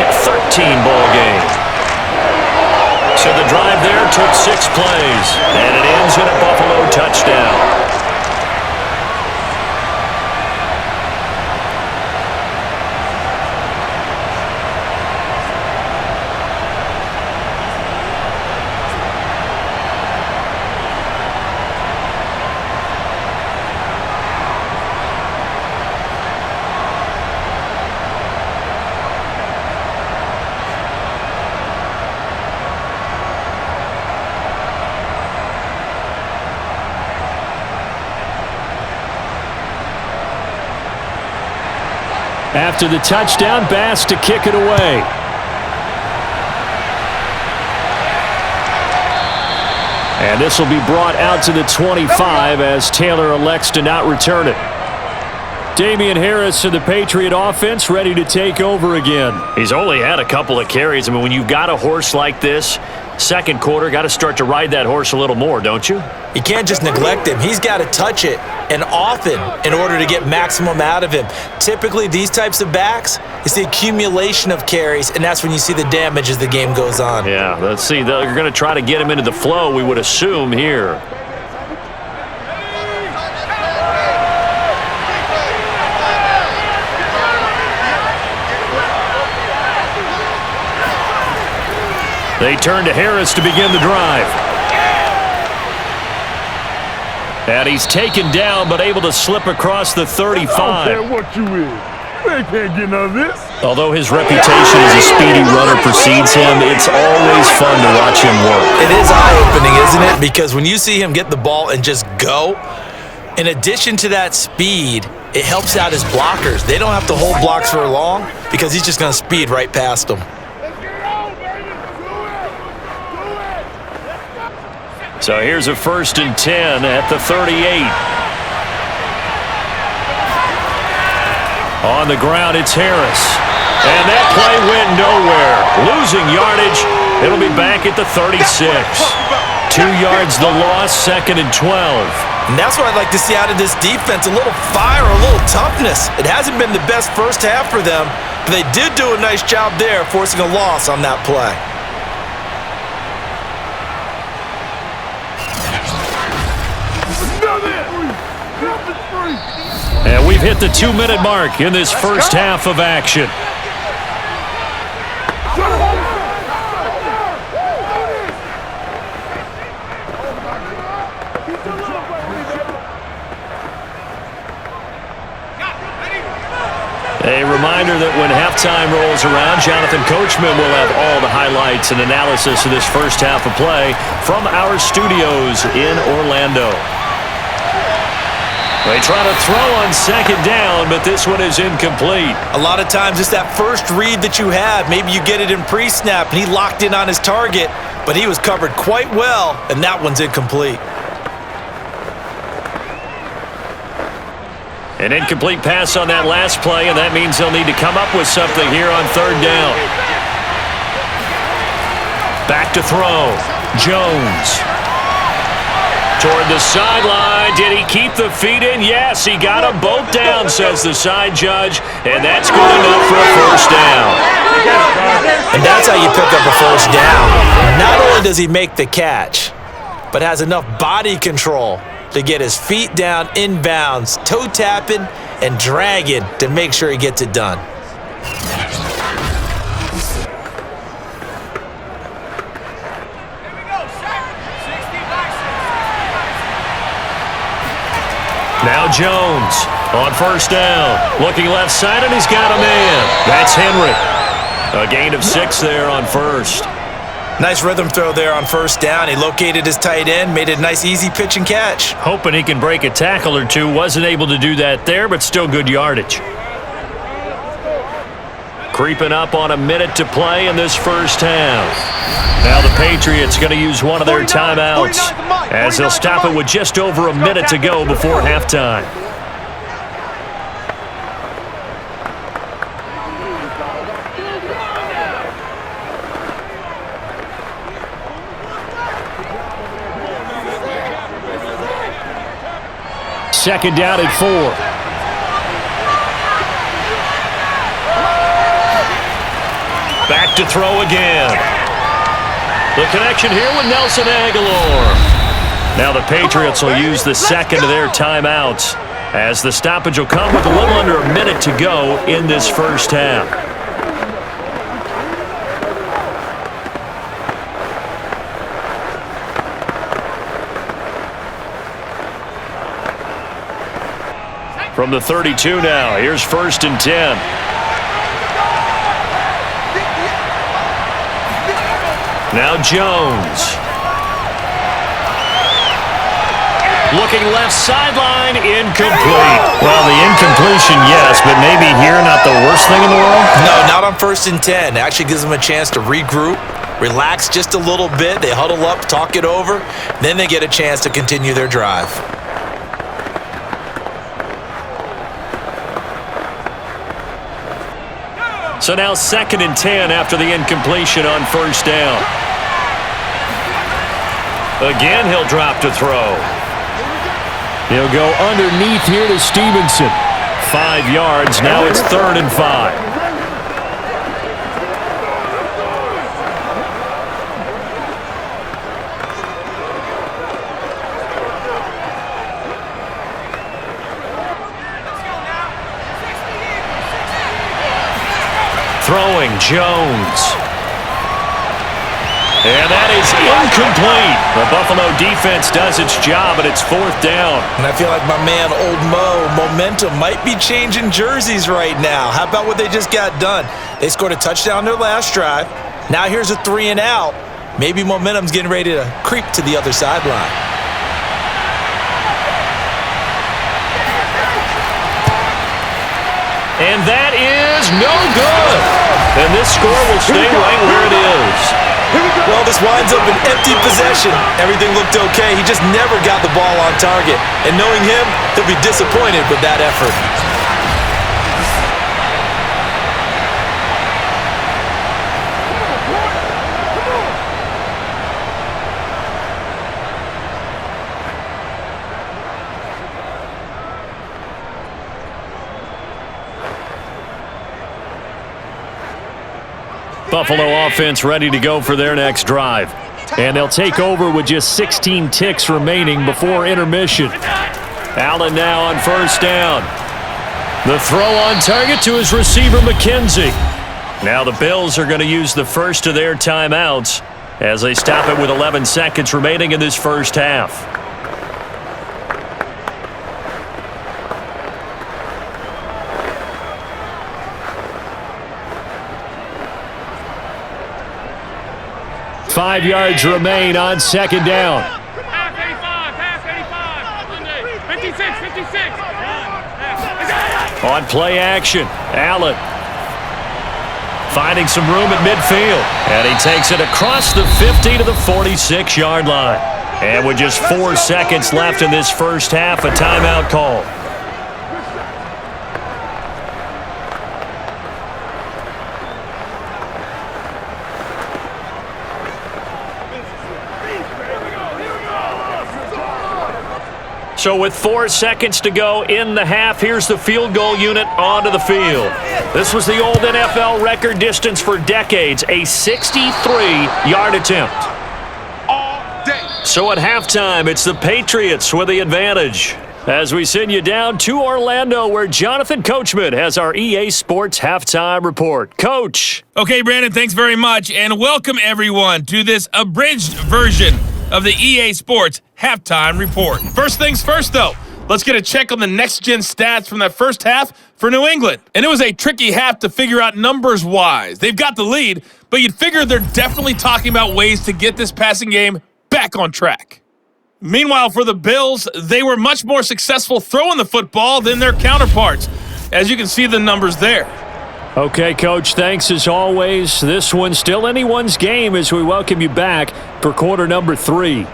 ball game. So the drive there took 6 plays, and it ends in a Buffalo touchdown. After the touchdown, Bass to kick it away. And this will be brought out to the 25 as Taylor elects to not return it. Damian Harris of the Patriot offense ready to take over again. He's only had a couple of carries. I mean, when you've got a horse like this, second quarter, got to start to ride that horse a little more, don't you? You can't just neglect him. He's got to touch it, and often, in order to get maximum out of him. Typically, these types of backs, it's the accumulation of carries, and that's when you see the damage as the game goes on. Yeah, let's see. They're going to try to get him into the flow, we would assume, here. They turn to Harris to begin the drive. And he's taken down, but able to slip across the 35. I don't care what you is. They can't get none of this. Although his reputation as a speedy runner precedes him, it's always fun to watch him work. It is eye-opening, isn't it? Because when you see him get the ball and just go, in addition to that speed, it helps out his blockers. They don't have to hold blocks for long because he's just going to speed right past them. So here's a 1st and 10 at the 38. On the ground, it's Harris. And that play went nowhere. Losing yardage. It'll be back at the 36. 2 yards the loss, 2nd and 12. And that's what I'd like to see out of this defense, a little fire, a little toughness. It hasn't been the best first half for them, but they did do a nice job there forcing a loss on that play. And we've hit the 2-minute mark in this first half of action. A reminder that when halftime rolls around, Jonathan Coachman will have all the highlights and analysis of this first half of play from our studios in Orlando. They try to throw on 2nd down, but this one is incomplete. A lot of times it's that first read that you have. Maybe you get it in pre-snap, and he locked in on his target, but he was covered quite well, and that one's incomplete. An incomplete pass on that last play, and that means they'll need to come up with something here on 3rd down. Back to throw. Jones. Toward the sideline. Did he keep the feet in? Yes, he got them both down, says the side judge, and that's good enough for a 1st down. And that's how you pick up a 1st down. Not only does he make the catch, but has enough body control to get his feet down inbounds, toe tapping and dragging to make sure he gets it done. Now Jones on 1st down. Looking left side, and he's got a man. That's Henry. A gain of 6 there on 1st. Nice rhythm throw there on first down. He located his tight end, made it a nice easy pitch and catch. Hoping he can break a tackle or two. Wasn't able to do that there, but still good yardage. Creeping up on a minute to play in this first half. Now the Patriots going to use one of their timeouts as they'll stop it with just over a minute to go before halftime. Second down at 4. Back to throw again. The connection here with Nelson Aguilar. Now the Patriots will use the second of their timeouts as the stoppage will come with a little under a minute to go in this first half. From the 32 now, here's 1st and 10. Now Jones. Looking left sideline, incomplete. Well, the incompletion, yes, but maybe here not the worst thing in the world? No, not on 1st and 10. It actually gives them a chance to regroup, relax just a little bit. They huddle up, talk it over, then they get a chance to continue their drive. So now 2nd and 10 after the incompletion on first down. Again, he'll drop to throw. He'll go underneath here to Stevenson. 5 yards. Now it's 3rd and 5. Throwing Jones. And that is incomplete. The Buffalo defense does its job, and it's 4th down. And I feel like my man, Old Mo, momentum might be changing jerseys right now. How about what they just got done? They scored a touchdown their last drive. Now here's a 3 and out. Maybe momentum's getting ready to creep to the other sideline. And that is no good. And this score will stay right where it is. Well, this winds up an empty possession. Everything looked okay. He just never got the ball on target. And knowing him, he'll be disappointed with that effort. Buffalo offense ready to go for their next drive. And they'll take over with just 16 ticks remaining before intermission. Allen now on first down. The throw on target to his receiver, McKenzie. Now the Bills are going to use the first of their timeouts as they stop it with 11 seconds remaining in this first half. Five yards remain on second down. Pass 85, 56. On play action, Allen finding some room at midfield. And he takes it across the 50 to the 46-yard line. And with just 4 seconds left in this first half, a timeout call. So with 4 seconds to go in the half, here's the field goal unit onto the field. This was the old NFL record distance for decades, a 63-yard attempt. So at halftime, it's the Patriots with the advantage. As we send you down to Orlando, where Jonathan Coachman has our EA Sports halftime report. Coach. Okay, Brandon, thanks very much, and welcome everyone to this abridged version of the EA Sports halftime report. First things first, though, let's get a check on the next-gen stats from that first half for New England. And it was a tricky half to figure out numbers-wise. They've got the lead, but you'd figure they're definitely talking about ways to get this passing game back on track. Meanwhile, for the Bills, they were much more successful throwing the football than their counterparts, as you can see the numbers there. Okay, Coach, thanks as always. This one's still anyone's game as we welcome you back for quarter number 3.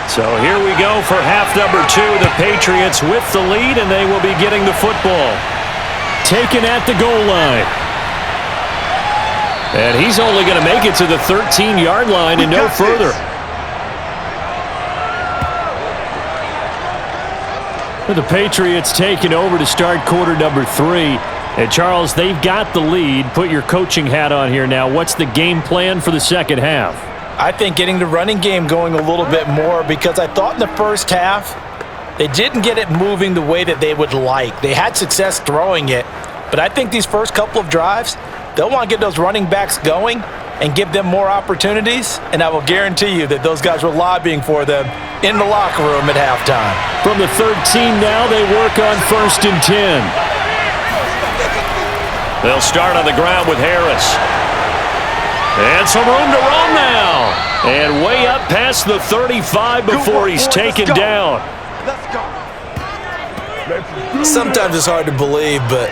So here we go for half number 2. The Patriots with the lead, and they will be getting the football. Taken at the goal line. And he's only going to make it to the 13-yard line and no further. The Patriots taking over to start quarter number 3. And Charles, they've got the lead. Put your coaching hat on here now. What's the game plan for the second half? I think getting the running game going a little bit more, because I thought in the first half they didn't get it moving the way that they would like. They had success throwing it, but I think these first couple of drives, they'll want to get those running backs going and give them more opportunities, and I will guarantee you that those guys were lobbying for them in the locker room at halftime. From the 13 now, they work on 1st and 10. They'll start on the ground with Harris. And some room to run now. And way up past the 35 before he's taken down. Sometimes it's hard to believe, but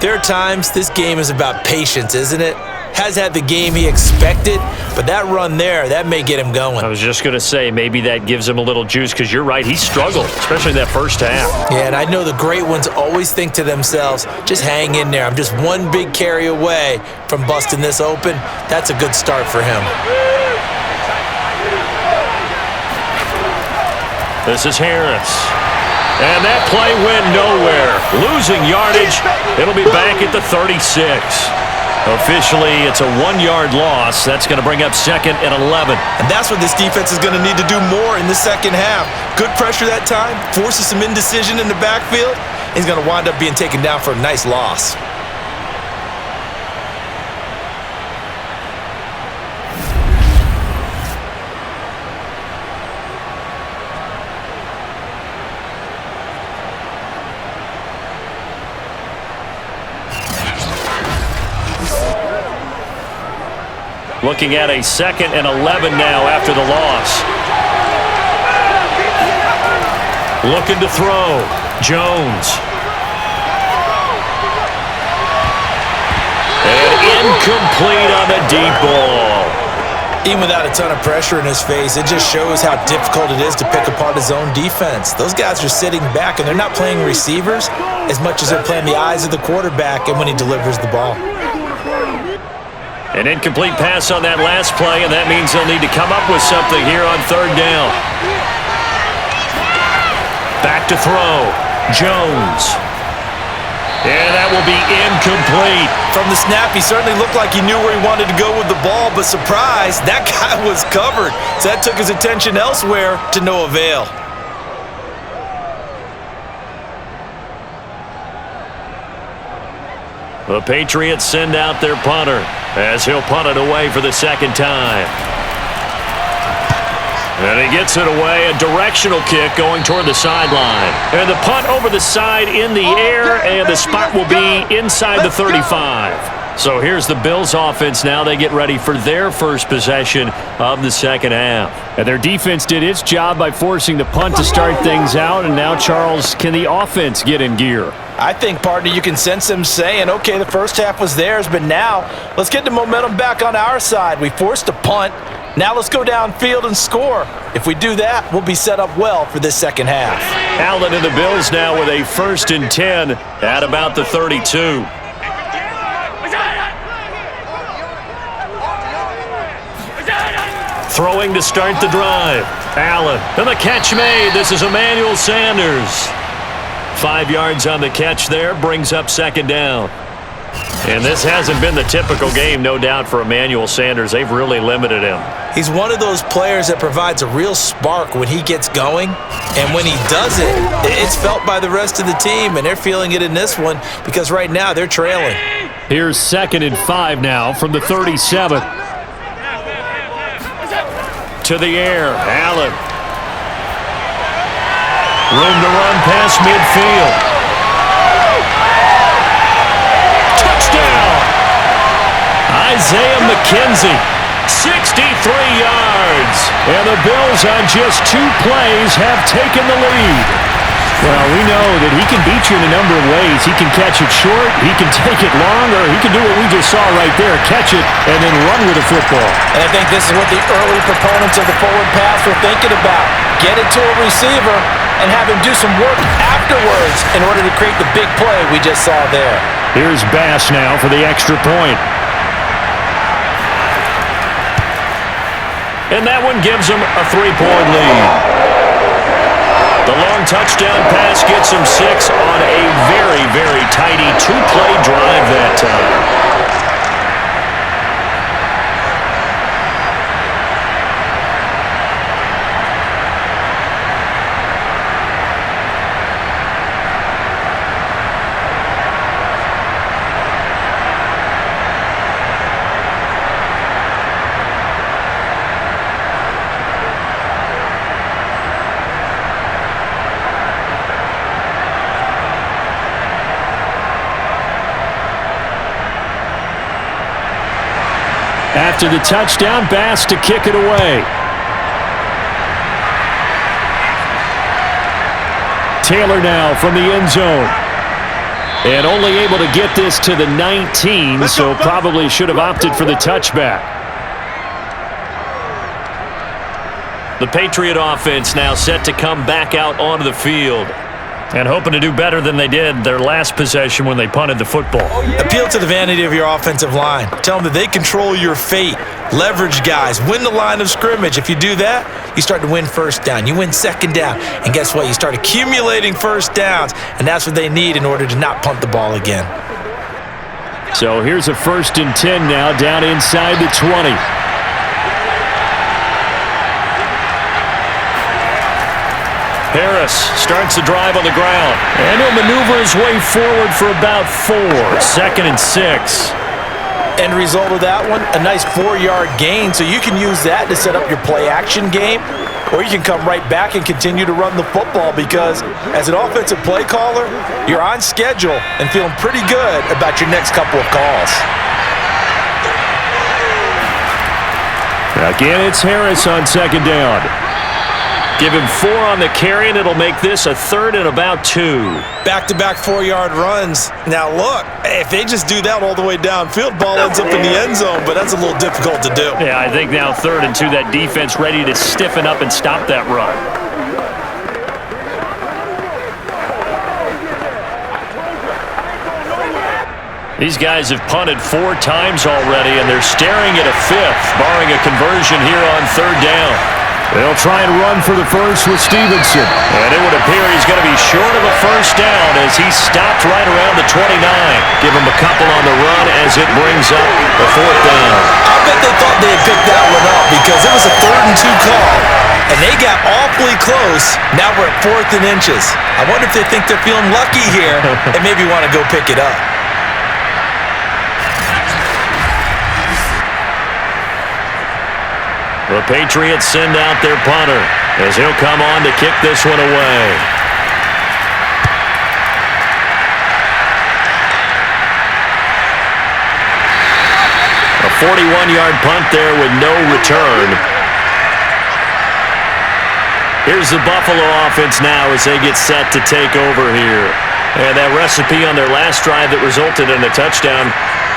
there are times this game is about patience, isn't it? Has had the game he expected, but that run there, that may get him going. I was just going to say, maybe that gives him a little juice, because you're right, he struggled, especially that first half. Yeah, and I know the great ones always think to themselves, just hang in there. I'm just one big carry away from busting this open. That's a good start for him. This is Harris. And that play went nowhere. Losing yardage. It'll be back at the 36. Officially, it's a 1-yard loss. That's going to bring up 2nd and 11. And that's what this defense is going to need to do more in the second half. Good pressure that time, forces some indecision in the backfield. He's going to wind up being taken down for a nice loss. Looking at a 2nd and 11 now after the loss. Looking to throw. Jones. And incomplete on the deep ball. Even without a ton of pressure in his face, it just shows how difficult it is to pick apart his own defense. Those guys are sitting back, and they're not playing receivers as much as they're playing the eyes of the quarterback and when he delivers the ball. An incomplete pass on that last play, and that means they'll need to come up with something here on 3rd down. Back to throw. Jones. And that will be incomplete. From the snap, he certainly looked like he knew where he wanted to go with the ball, but surprise, that guy was covered. So that took his attention elsewhere to no avail. The Patriots send out their punter as he'll punt it away for the 2nd time. And he gets it away, a directional kick going toward the sideline. And the punt over the side in the air, and the spot will be inside the 35. So here's the Bills offense now. They get ready for their first possession of the second half. And their defense did its job by forcing the punt to start things out. And now, Charles, can the offense get in gear? I think, partner, you can sense them saying, okay, the first half was theirs, but now let's get the momentum back on our side. We forced a punt. Now let's go downfield and score. If we do that, we'll be set up well for this second half. Allen and the Bills now with a 1st and 10 at about the 32. Throwing to start the drive. Allen, and the catch made. This is Emmanuel Sanders. 5 yards on the catch there, brings up 2nd down. And this hasn't been the typical game, no doubt, for Emmanuel Sanders. They've really limited him. He's one of those players that provides a real spark when he gets going. And when he does it, it's felt by the rest of the team, and they're feeling it in this one because right now they're trailing. Here's 2nd and 5 now from the 37. To the air, Allen. Room to run past midfield. Isaiah McKenzie, 63 yards. And the Bills on just 2 plays have taken the lead. Well, we know that he can beat you in a number of ways. He can catch it short, he can take it long, or he can do what we just saw right there, catch it and then run with the football. And I think this is what the early proponents of the forward pass were thinking about. Get it to a receiver and have him do some work afterwards in order to create the big play we just saw there. Here's Bass now for the extra point. And that one gives them a 3-point lead. The long touchdown pass gets them 6 on a very, very tidy 2-play drive that time. After the touchdown, Bass to kick it away. Taylor now from the end zone. And only able to get this to the 19, so probably should have opted for the touchback. The Patriot offense now set to come back out onto the field. And hoping to do better than they did their last possession when they punted the football. Appeal to the vanity of your offensive line. Tell them that they control your fate. Leverage guys. Win the line of scrimmage. If you do that, you start to win first down. You win second down. And guess what? You start accumulating first downs. And that's what they need in order to not punt the ball again. So here's a 1st and 10 now down inside the 20. Harris starts the drive on the ground. And he'll maneuver his way forward for about 4. 2nd and 6. End result of that one, a nice 4-yard gain. So you can use that to set up your play-action game, or you can come right back and continue to run the football because as an offensive play caller, you're on schedule and feeling pretty good about your next couple of calls. Again, it's Harris on 2nd down. Give him 4 on the carry, and it'll make this a 3rd and about 2. Back-to-back 4-yard runs. Now, look, if they just do that all the way downfield, ball ends up in the end zone, but that's a little difficult to do. Yeah, I think now 3rd and 2, that defense ready to stiffen up and stop that run. These guys have punted 4 times already, and they're staring at a 5th, barring a conversion here on 3rd down. They'll try and run for the first with Stevenson. And it would appear he's going to be short of a first down as he stopped right around the 29. Give him a couple on the run as it brings up the 4th down. I bet they thought they had picked that one up because it was a 3rd and 2 call. And they got awfully close. Now we're at 4th and inches. I wonder if they think they're feeling lucky here and maybe want to go pick it up. The Patriots send out their punter as he'll come on to kick this one away. A 41-yard punt there with no return. Here's the Buffalo offense now as they get set to take over here. And that recipe on their last drive that resulted in a touchdown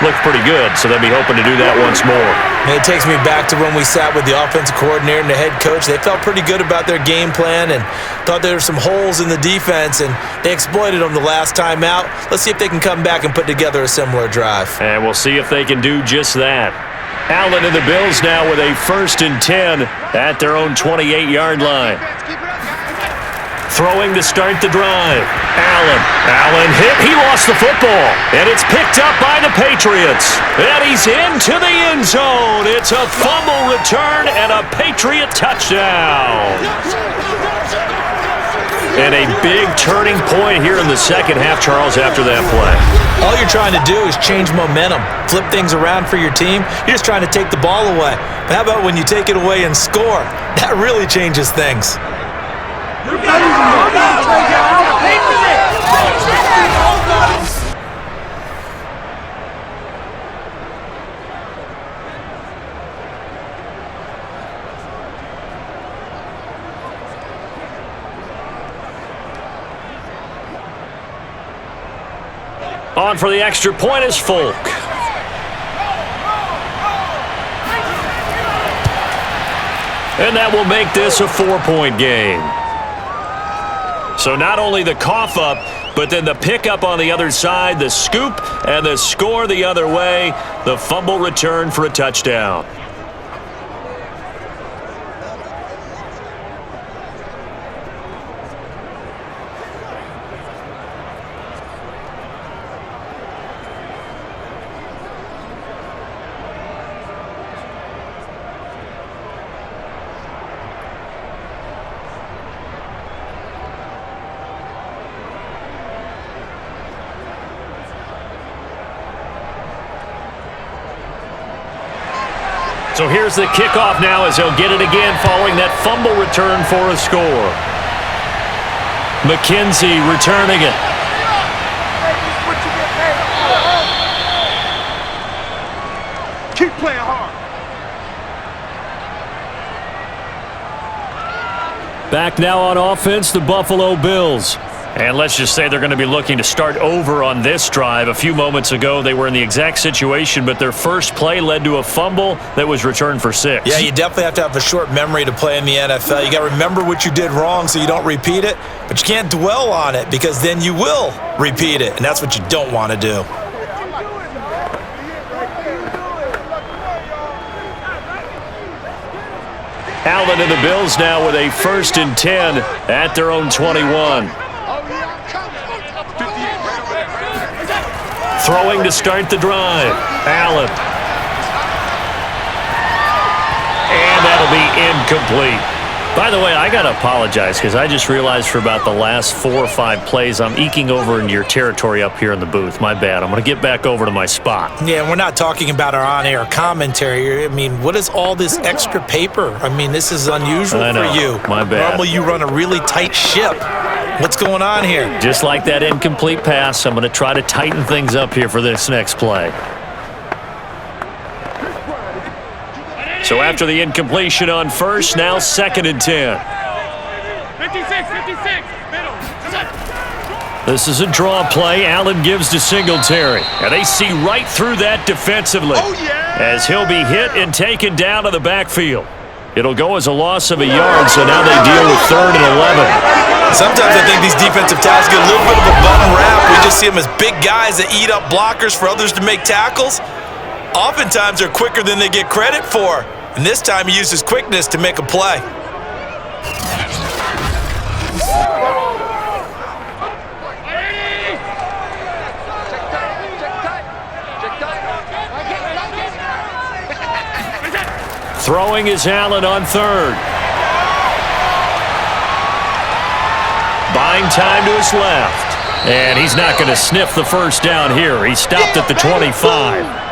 looked pretty good, so they'll be hoping to do that once more. It takes me back to when we sat with the offensive coordinator and the head coach. They felt pretty good about their game plan and thought there were some holes in the defense, and they exploited them the last time out. Let's see if they can come back and put together a similar drive. And we'll see if they can do just that. Allen and the Bills now with a 1st and 10 at their own 28-yard line. Throwing to start the drive. Allen hit. He lost the football. And it's picked up by the Patriots. And he's into the end zone. It's a fumble return and a Patriot touchdown. And a big turning point here in the second half, Charles, after that play. All you're trying to do is change momentum, flip things around for your team. You're just trying to take the ball away. But how about when you take it away and score? That really changes things. On for the extra point is Folk. And that will make this a 4-point game. So not only the cough up, but then the pickup on the other side, the scoop, and the score the other way, the fumble return for a touchdown. So here's the kickoff now as he'll get it again following that fumble return for a score. McKenzie returning it. Keep playing hard. Back now on offense, the Buffalo Bills. And let's just say they're going to be looking to start over on this drive. A few moments ago, they were in the exact situation, but their first play led to a fumble that was returned for 6. Yeah, you definitely have to have a short memory to play in the NFL. You got to remember what you did wrong so you don't repeat it, but you can't dwell on it because then you will repeat it, and that's what you don't want to do. Allen and the Bills now with a 1st and 10 at their own 21. Throwing to start the drive. Allen. And that'll be incomplete. By the way, I got to apologize because I just realized for about the last 4 or 5 plays, I'm eking over into your territory up here in the booth. My bad. I'm going to get back over to my spot. Yeah, we're not talking about our on-air commentary. I mean, what is all this extra paper? I mean, this is unusual for you. My bad. Normally you run a really tight ship. What's going on here? Just like that incomplete pass, I'm going to try to tighten things up here for this next play. So after the incompletion on first, now 2nd and 10. 56. This is a draw play. Allen gives to Singletary. And they see right through that defensively. As he'll be hit and taken down to the backfield. It'll go as a loss of a yard, so now they deal with 3rd and 11. Sometimes I think these defensive tackles get a little bit of a bum rap. We just see them as big guys that eat up blockers for others to make tackles. Oftentimes they're quicker than they get credit for. And this time he uses quickness to make a play. Throwing is Allen on 3rd. Buying time to his left. And he's not going to sniff the first down here. He stopped at the 25.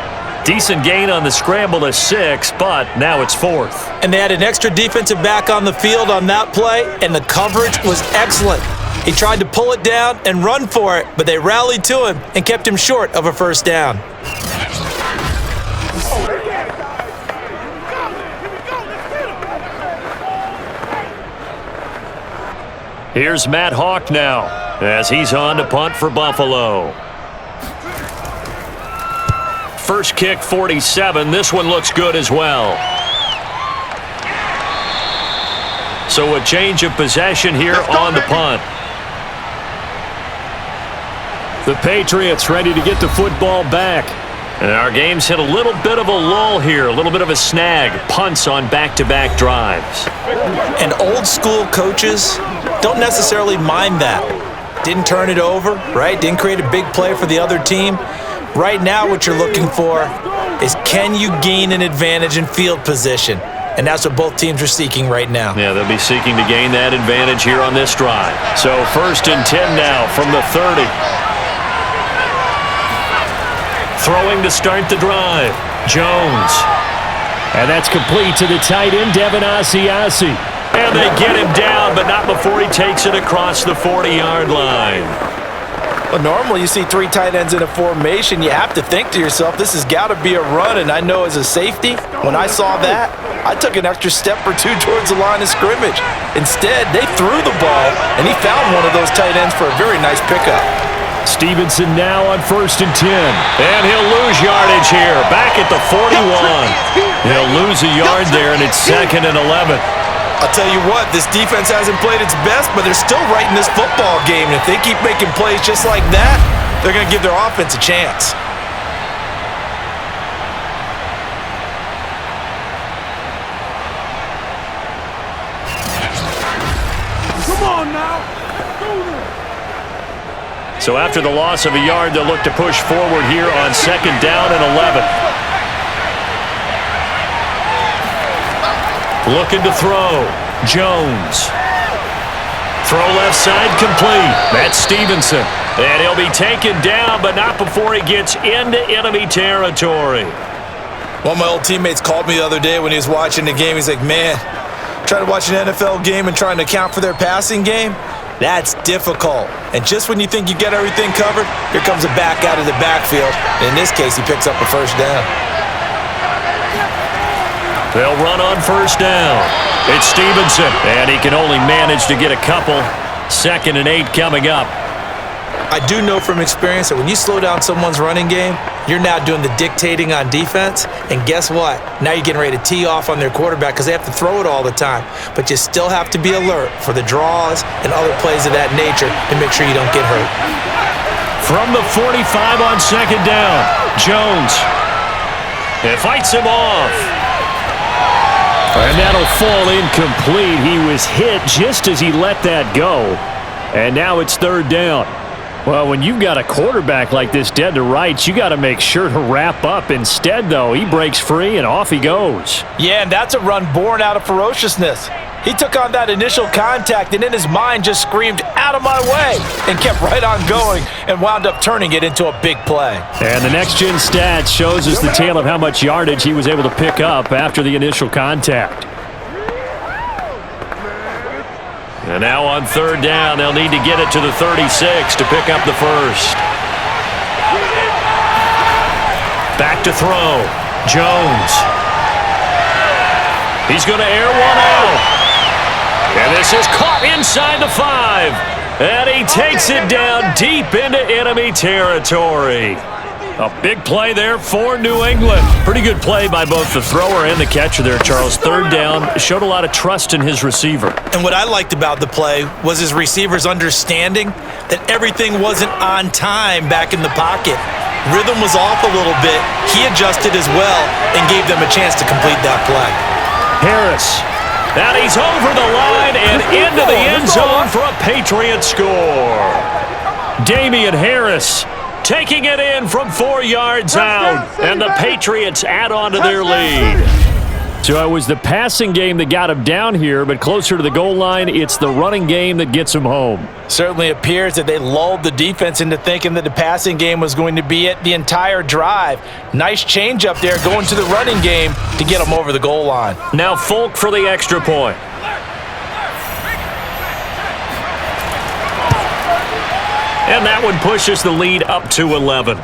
Decent gain on the scramble to 6, but now it's 4th. And they had an extra defensive back on the field on that play, and the coverage was excellent. He tried to pull it down and run for it, but they rallied to him and kept him short of a first down. Here's Matt Hawk now as he's on to punt for Buffalo. First kick, 47. This one looks good as well. So a change of possession here on the punt. The Patriots ready to get the football back. And our game's hit a little bit of a lull here, a little bit of a snag. Punts on back-to-back drives. And old school coaches don't necessarily mind that. Didn't turn it over, right? Didn't create a big play for the other team. Right now, what you're looking for is, can you gain an advantage in field position? And that's what both teams are seeking right now. Yeah, they'll be seeking to gain that advantage here on this drive. So 1st and 10 now from the 30. Throwing to start the drive. Jones. And that's complete to the tight end, Devin Asiasi. And they get him down, but not before he takes it across the 40-yard line. Well, normally you see 3 tight ends in a formation. You have to think to yourself, this has got to be a run. And I know as a safety, when I saw that, I took an extra step or 2 towards the line of scrimmage. Instead, they threw the ball, and he found one of those tight ends for a very nice pickup. Stevenson now on 1st and 10. And he'll lose yardage here, back at the 41. He'll lose a yard there, and it's 2nd and 11. I'll tell you what, this defense hasn't played its best, but they're still right in this football game. And if they keep making plays just like that, they're going to give their offense a chance. Come on now. So after the loss of a yard, they'll look to push forward here on 2nd down and 11. Looking to throw. Jones. Throw left side complete. That's Stevenson. And he'll be taken down, but not before he gets into enemy territory. One of my old teammates called me the other day when he was watching the game. He's like, man, trying to watch an NFL game and trying to account for their passing game? That's difficult. And just when you think you get everything covered, here comes a back out of the backfield. And in this case, he picks up a 1st down. They'll run on 1st down. It's Stevenson, and he can only manage to get a couple. 2nd and 8 coming up. I do know from experience that when you slow down someone's running game, you're now doing the dictating on defense. And guess what? Now you're getting ready to tee off on their quarterback because they have to throw it all the time. But you still have to be alert for the draws and other plays of that nature to make sure you don't get hurt. From the 45 on 2nd down, Jones. It fights him off. And that'll fall incomplete. He was hit just as he let that go. And now it's 3rd down. Well, when you've got a quarterback like this dead to rights, you got to make sure to wrap up. Instead, though, he breaks free and off he goes. Yeah, and that's a run born out of ferociousness. He took on that initial contact and in his mind just screamed, out of my way, and kept right on going and wound up turning it into a big play. And the next-gen stats shows us the tale of how much yardage he was able to pick up after the initial contact. And now on 3rd down, they'll need to get it to the 36 to pick up the 1st. Back to throw. Jones. He's going to air one out. And this is caught inside the 5. And he takes it down deep into enemy territory. A big play there for New England. Pretty good play by both the thrower and the catcher there, Charles. 3rd down, showed a lot of trust in his receiver. And what I liked about the play was his receiver's understanding that everything wasn't on time back in the pocket. Rhythm was off a little bit. He adjusted as well and gave them a chance to complete that play. Harris. And he's over the line and into the end zone for a Patriots score. Damian Harris taking it in from 4 yards out, and the Patriots add on to their lead. So it was the passing game that got him down here, but closer to the goal line, it's the running game that gets him home. Certainly appears that they lulled the defense into thinking that the passing game was going to be it the entire drive. Nice change up there going to the running game to get them over the goal line. Now Folk for the extra point. And that one pushes the lead up to 11.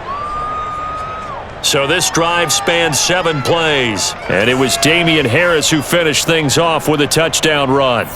So this drive spans 7 plays. And it was Damian Harris who finished things off with a touchdown run.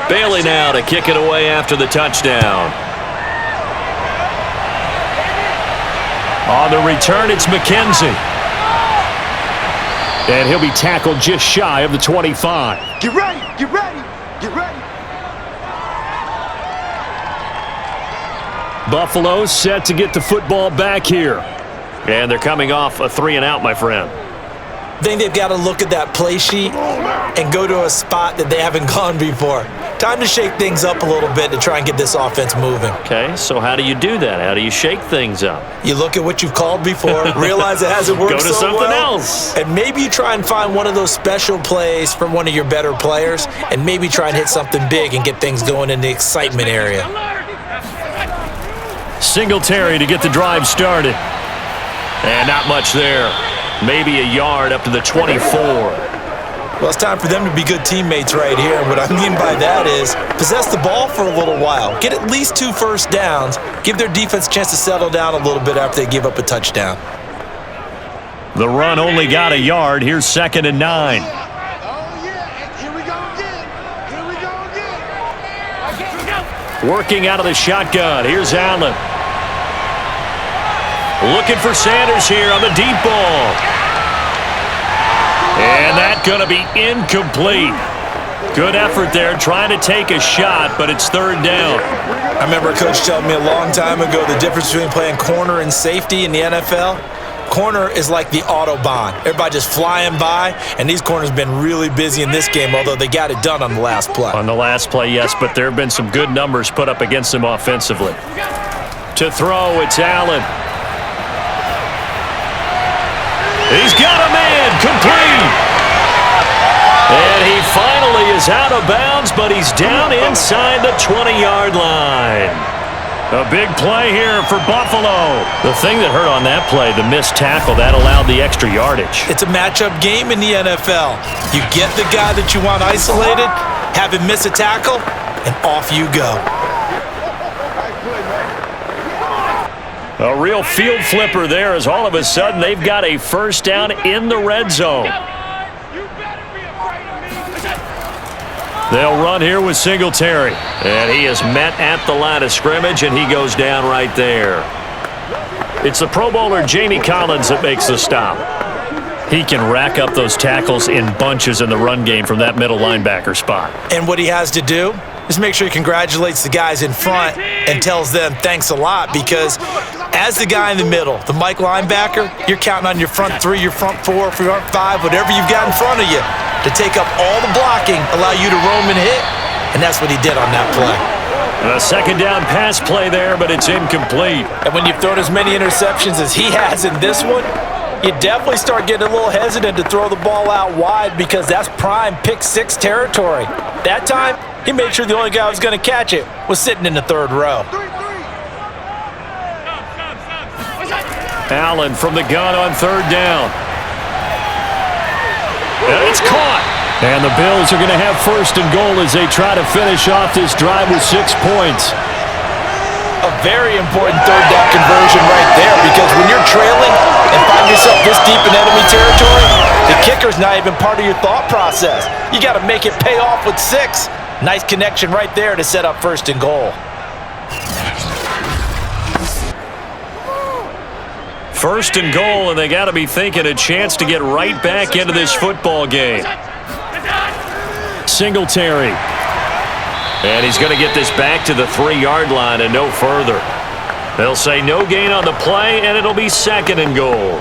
Bailey now to kick it away after the touchdown. On the return, it's McKenzie. And he'll be tackled just shy of the 25. Get ready, get ready, get ready. Buffalo set to get the football back here. And they're coming off a 3-and-out, my friend. I think they've got to look at that play sheet and go to a spot that they haven't gone before. Time to shake things up a little bit to try and get this offense moving. Okay, so how do you do that? How do you shake things up? You look at what you've called before, realize it hasn't worked Go to so something well, else. and maybe you try and find one of those special plays from one of your better players, and maybe try and hit something big and get things going in the excitement area. Singletary to get the drive started. And not much there. Maybe a yard up to the 24. Well, it's time for them to be good teammates right here. And what I mean by that is possess the ball for a little while. Get at least 2 first downs. Give their defense a chance to settle down a little bit after they give up a touchdown. The run only got a yard. Here's 2nd and 9. Oh, yeah. Here we go again. Here we go again. Working out of the shotgun. Here's Allen. Looking for Sanders here on the deep ball. And that's going to be incomplete. Good effort there, trying to take a shot, but it's 3rd down. I remember a coach telling me a long time ago the difference between playing corner and safety in the NFL. Corner is like the Autobahn. Everybody just flying by, and these corners have been really busy in this game, although they got it done on the last play. On the last play, yes, but there have been some good numbers put up against them offensively. To throw, it's Allen. He's got a man, complete. And he finally is out of bounds, but he's down inside the 20-yard line. A big play here for Buffalo. The thing that hurt on that play, the missed tackle, that allowed the extra yardage. It's a matchup game in the NFL. You get the guy that you want isolated, have him miss a tackle, and off you go. A real field flipper there as all of a sudden they've got a first down in the red zone. They'll run here with Singletary. And he is met at the line of scrimmage, and he goes down right there. It's the Pro Bowler Jamie Collins that makes the stop. He can rack up those tackles in bunches in the run game from that middle linebacker spot. And what he has to do is make sure he congratulates the guys in front and tells them thanks a lot, because as the guy in the middle, the Mike linebacker, you're counting on your front 3, your front 4, your front 5, whatever you've got in front of you to take up all the blocking, allow you to roam and hit, and that's what he did on that play. A 2nd down pass play there, but it's incomplete. And when you've thrown as many interceptions as he has in this one, you definitely start getting a little hesitant to throw the ball out wide, because that's prime pick 6 territory. That time, he made sure the only guy who was going to catch it was sitting in the 3rd row. Allen from the gun on 3rd down. And it's caught. And the Bills are going to have 1st and goal as they try to finish off this drive with 6 points. A very important 3rd down conversion right there, because when you're trailing and find yourself this deep in enemy territory, the kicker's not even part of your thought process. You got to make it pay off with 6. Nice connection right there to set up 1st and goal. 1st and goal, and they got to be thinking a chance to get right back into this football game. Singletary. And he's going to get this back to the 3-yard line and no further. They'll say no gain on the play, and it'll be 2nd and goal.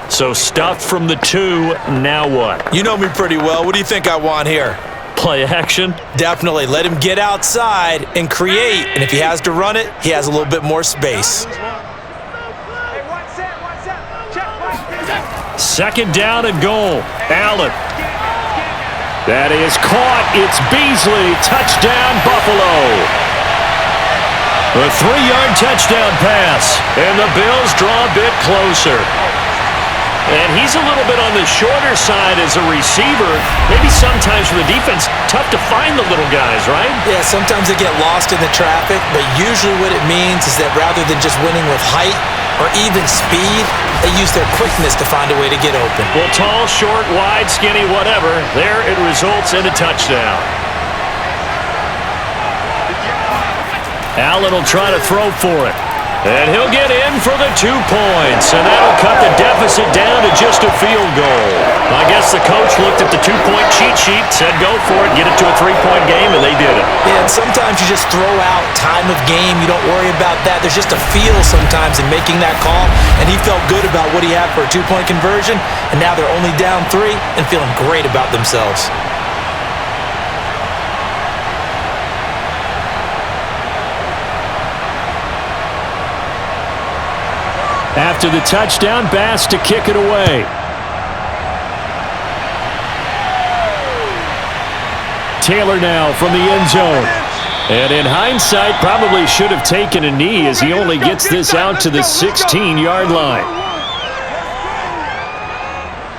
So stuffed from the 2, now what? You know me pretty well. What do you think I want here? Play action? Definitely. Let him get outside and create, and if he has to run it, he has a little bit more space. 2nd down and goal. Allen. That is caught. It's Beasley. Touchdown, Buffalo. A 3-yard touchdown pass. And the Bills draw a bit closer. And he's a little bit on the shorter side as a receiver. Maybe sometimes for the defense, tough to find the little guys, right? Yeah, sometimes they get lost in the traffic, but usually what it means is that rather than just winning with height or even speed, they use their quickness to find a way to get open. Well, tall, short, wide, skinny, whatever, there it results in a touchdown. Allen will try to throw for it. And he'll get in for the 2 points, and that'll cut the deficit down to just a field goal. I guess the coach looked at the 2-point cheat sheet, said go for it, get it to a 3-point game, and they did it. Yeah, and sometimes you just throw out time of game. You don't worry about that. There's just a feel sometimes in making that call, and he felt good about what he had for a 2-point conversion, and now they're only down 3 and feeling great about themselves. After the touchdown, Bass to kick it away. Taylor now from the end zone. And in hindsight, probably should have taken a knee as he only gets this out to the 16-yard line.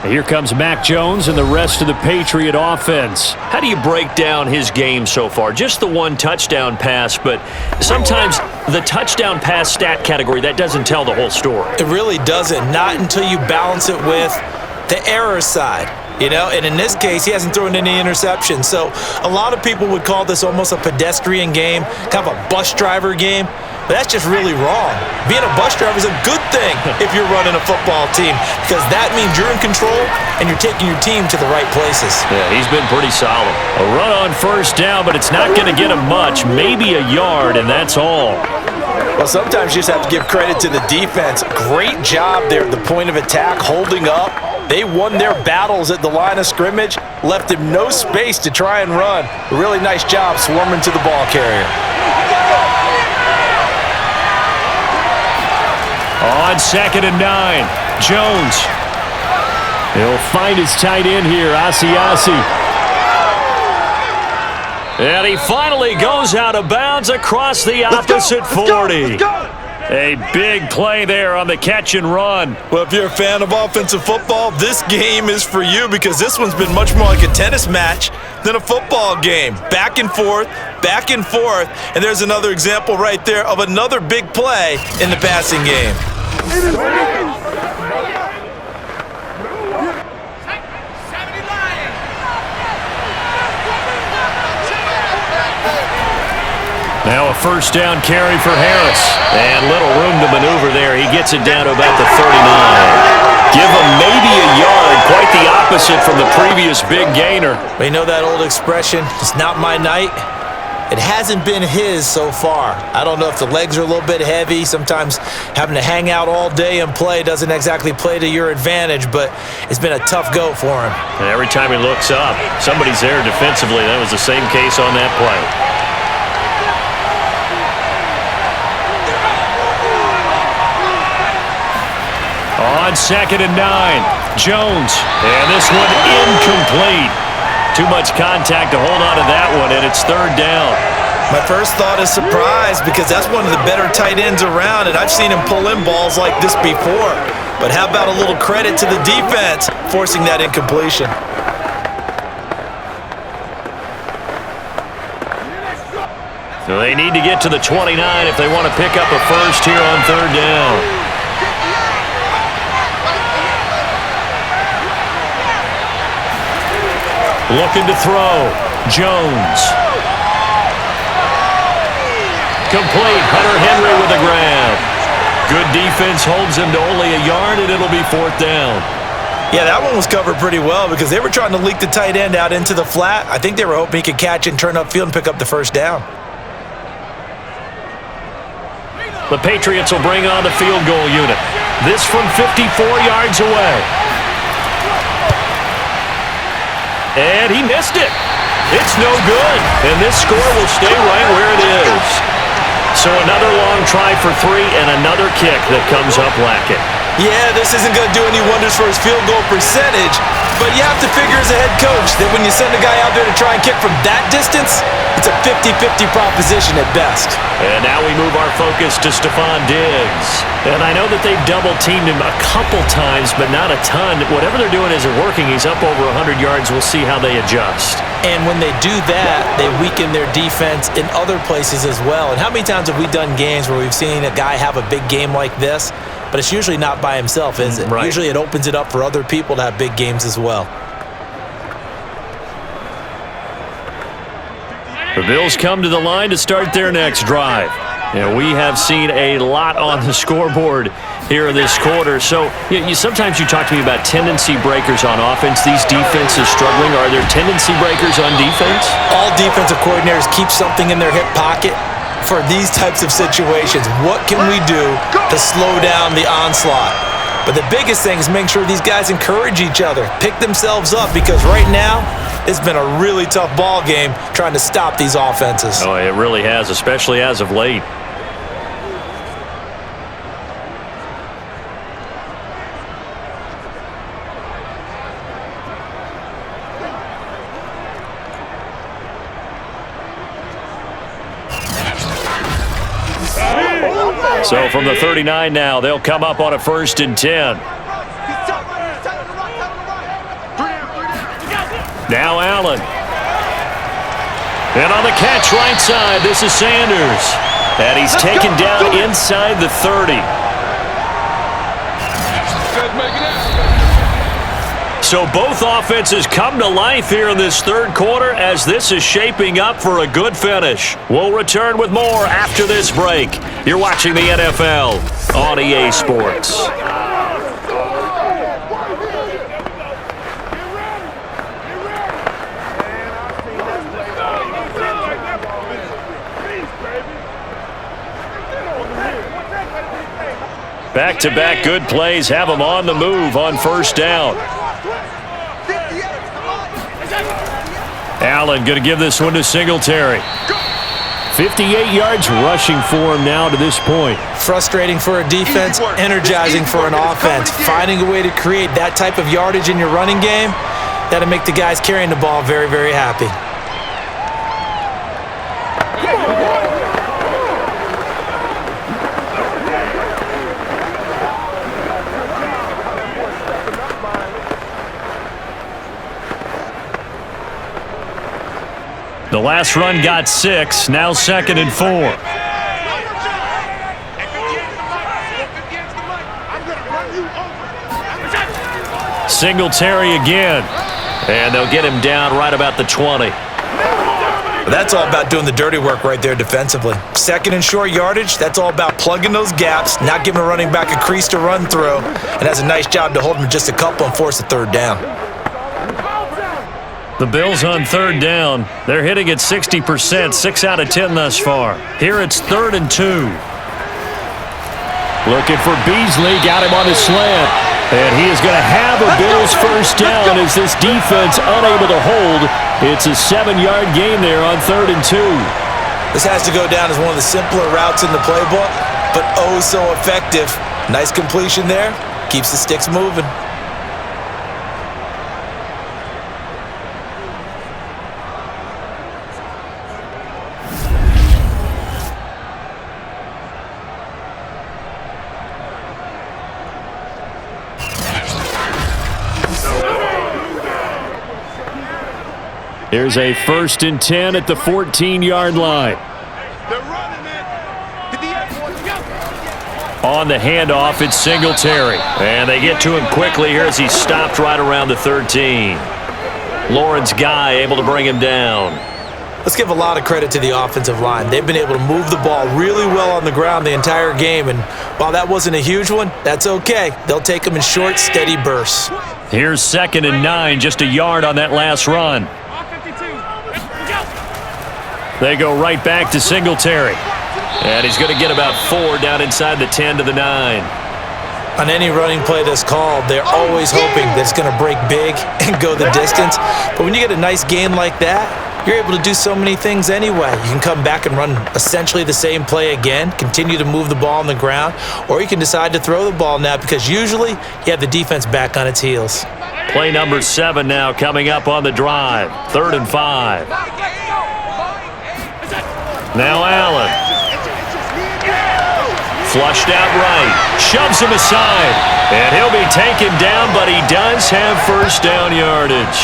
Here comes Mac Jones and the rest of the Patriot offense. How do you break down his game so far? Just the 1 touchdown pass, but sometimes the touchdown pass stat category, that doesn't tell the whole story. It really doesn't, not until you balance it with the error side. You know, and in this case, he hasn't thrown any interceptions. So a lot of people would call this almost a pedestrian game, kind of a bus driver game. But that's just really wrong. Being a bus driver is a good thing if you're running a football team, because that means you're in control and you're taking your team to the right places. Yeah, he's been pretty solid. A run on first down, but it's not going to get him much, maybe a yard, and that's all. Well, sometimes you just have to give credit to the defense. Great job there at the point of attack, holding up. They won their battles at the line of scrimmage, left him no space to try and run. A really nice job swarming to the ball carrier. On 2nd and 9, Jones. He'll find his tight end here, Asiasi. And he finally goes out of bounds across the opposite 40. A big play there on the catch and run. Well, if you're a fan of offensive football, this game is for you, because this one's been much more like a tennis match than a football game. Back and forth, and there's another example right there of another big play in the passing game. Now a first down carry for Harris. And little room to maneuver there. He gets it down to about the 39. Give him maybe a yard. Quite the opposite from the previous big gainer. We know that old expression, it's not my night. It hasn't been his so far. I don't know if the legs are a little bit heavy. Sometimes having to hang out all day and play doesn't exactly play to your advantage, but it's been a tough go for him. And every time he looks up, somebody's there defensively. That was the same case on that play. On 2nd and 9, Jones. And this one incomplete. Too much contact to hold on to that one, and it's 3rd down. My first thought is surprise, because that's one of the better tight ends around, and I've seen him pull in balls like this before. But how about a little credit to the defense forcing that incompletion? So they need to get to the 29 if they want to pick up a first here on 3rd down. Looking to throw. Jones. Complete. Hunter Henry with a grab. Good defense holds him to only a yard, and it'll be 4th down. Yeah, that one was covered pretty well, because they were trying to leak the tight end out into the flat. I think they were hoping he could catch and turn upfield and pick up the first down. The Patriots will bring on the field goal unit. This from 54 yards away. And he missed it. It's no good. And this score will stay right where it is. So another long try for 3 and another kick that comes up lacking. Yeah, this isn't going to do any wonders for his field goal percentage, but you have to figure as a head coach that when you send a guy out there to try and kick from that distance, it's a 50-50 proposition at best. And now we move our focus to Stephon Diggs. And I know that they've double-teamed him a couple times, but not a ton. Whatever they're doing isn't working. He's up over 100 yards. We'll see how they adjust. And when they do that, they weaken their defense in other places as well. And how many times have we done games where we've seen a guy have a big game like this, but it's usually not by himself, is it? Right. Usually it opens it up for other people to have big games as well. The Bills come to the line to start their next drive. And we have seen a lot on the scoreboard here in this quarter. So sometimes you talk to me about tendency breakers on offense. These defenses struggling. Are there tendency breakers on defense? All defensive coordinators keep something in their hip pocket for these types of situations. What can we do to slow down the onslaught? But the biggest thing is making sure these guys encourage each other, pick themselves up, because right now it's been a really tough ball game trying to stop these offenses. Oh, it really has, especially as of late. So from the 39 now, they'll come up on a 1st and 10. Now Allen. And on the catch right side, this is Sanders. And he's taken down inside the 30. So both offenses come to life here in this third quarter as this is shaping up for a good finish. We'll return with more after this break. You're watching the NFL on EA Sports. Back-to-back good plays have them on the move on 1st down. Allen going to give this one to Singletary. 58 yards rushing for him now to this point. Frustrating for a defense, energizing for an offense. Finding a way to create that type of yardage in your running game, that'll make the guys carrying the ball very, very happy. The last run got 6, now 2nd and 4. Singletary again. And they'll get him down right about the 20. That's all about doing the dirty work right there defensively. 2nd and short yardage, that's all about plugging those gaps, not giving a running back a crease to run through, and that's a nice job to hold him just a couple and force a 3rd down. The Bills on 3rd down. They're hitting at 60%, 6 out of 10 thus far. Here it's 3rd and 2. Looking for Beasley, got him on his slant. And he is going to have a Bills 1st down as this defense unable to hold. It's a 7-yard gain there on 3rd and 2. This has to go down as one of the simpler routes in the playbook, but oh so effective. Nice completion there. Keeps the sticks moving. Here's a 1st and 10 at the 14-yard line. On the handoff, it's Singletary. And they get to him quickly here as he's stopped right around the 13. Lawrence Guy able to bring him down. Let's give a lot of credit to the offensive line. They've been able to move the ball really well on the ground the entire game. And while that wasn't a huge one, that's okay. They'll take them in short, steady bursts. Here's 2nd and 9, just a yard on that last run. They go right back to Singletary. And he's going to get about 4 down inside the 10 to the 9. On any running play that's called, they're always hoping that it's going to break big and go the distance. But when you get a nice game like that, you're able to do so many things anyway. You can come back and run essentially the same play again, continue to move the ball on the ground, or you can decide to throw the ball now because usually you have the defense back on its heels. Play number 7 now coming up on the drive. 3rd and 5. Now Allen. Flushed out right. Shoves him aside. And he'll be taken down, but he does have 1st down yardage.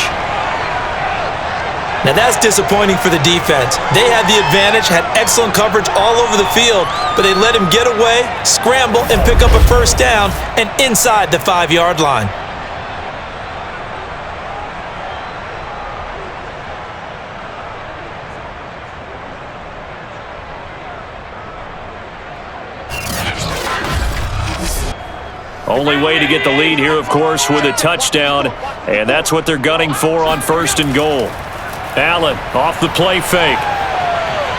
Now that's disappointing for the defense. They had the advantage, had excellent coverage all over the field, but they let him get away, scramble, and pick up a 1st down and inside the 5-yard line. Only way to get the lead here, of course, with a touchdown, and that's what they're gunning for on 1st and goal. Allen off the play fake.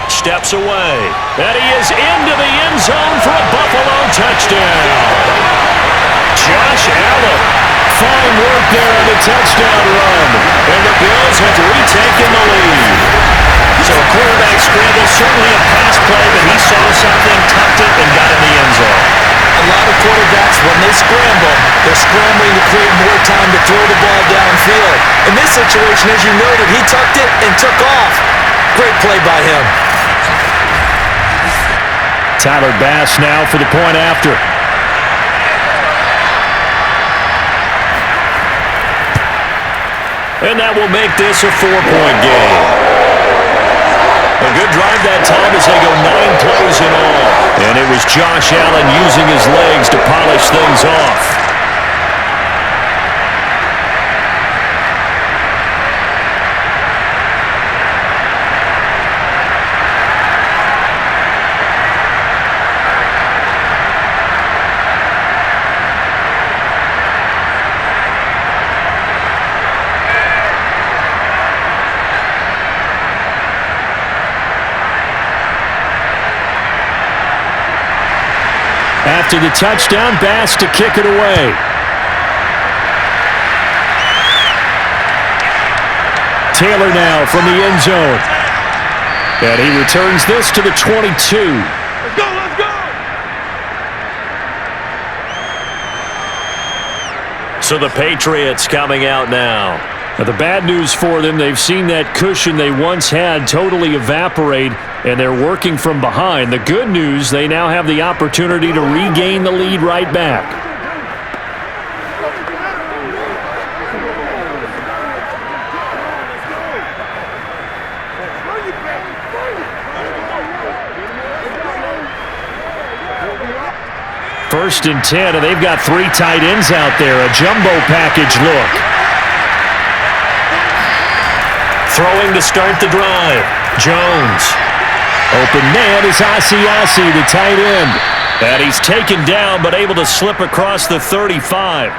Steps away. And he is into the end zone for a Buffalo touchdown. Josh Allen. Fine work there on the touchdown run. And the Bills have retaken the lead. So a quarterback scramble, certainly a pass play, but he saw something, tucked it, and got in the end zone. A lot of quarterbacks, when they scramble, they're scrambling to create more time to throw the ball downfield. In this situation, as you noted, he tucked it and took off. Great play by him. Tyler Bass now for the point after. And that will make this a 4-point game. A good drive that time as they go 9 plays in all. And it was Josh Allen using his legs to polish things off. After the touchdown, Bass to kick it away. Taylor now from the end zone. And he returns this to the 22. Let's go, let's go! So the Patriots coming out now. Now, the bad news for them, they've seen that cushion they once had totally evaporate, and they're working from behind. The good news, they now have the opportunity to regain the lead right back. First and 10, and they've got 3 tight ends out there. A jumbo package look. Throwing to start the drive. Jones. Open man is Asiasi, the tight end. And he's taken down, but able to slip across the 35.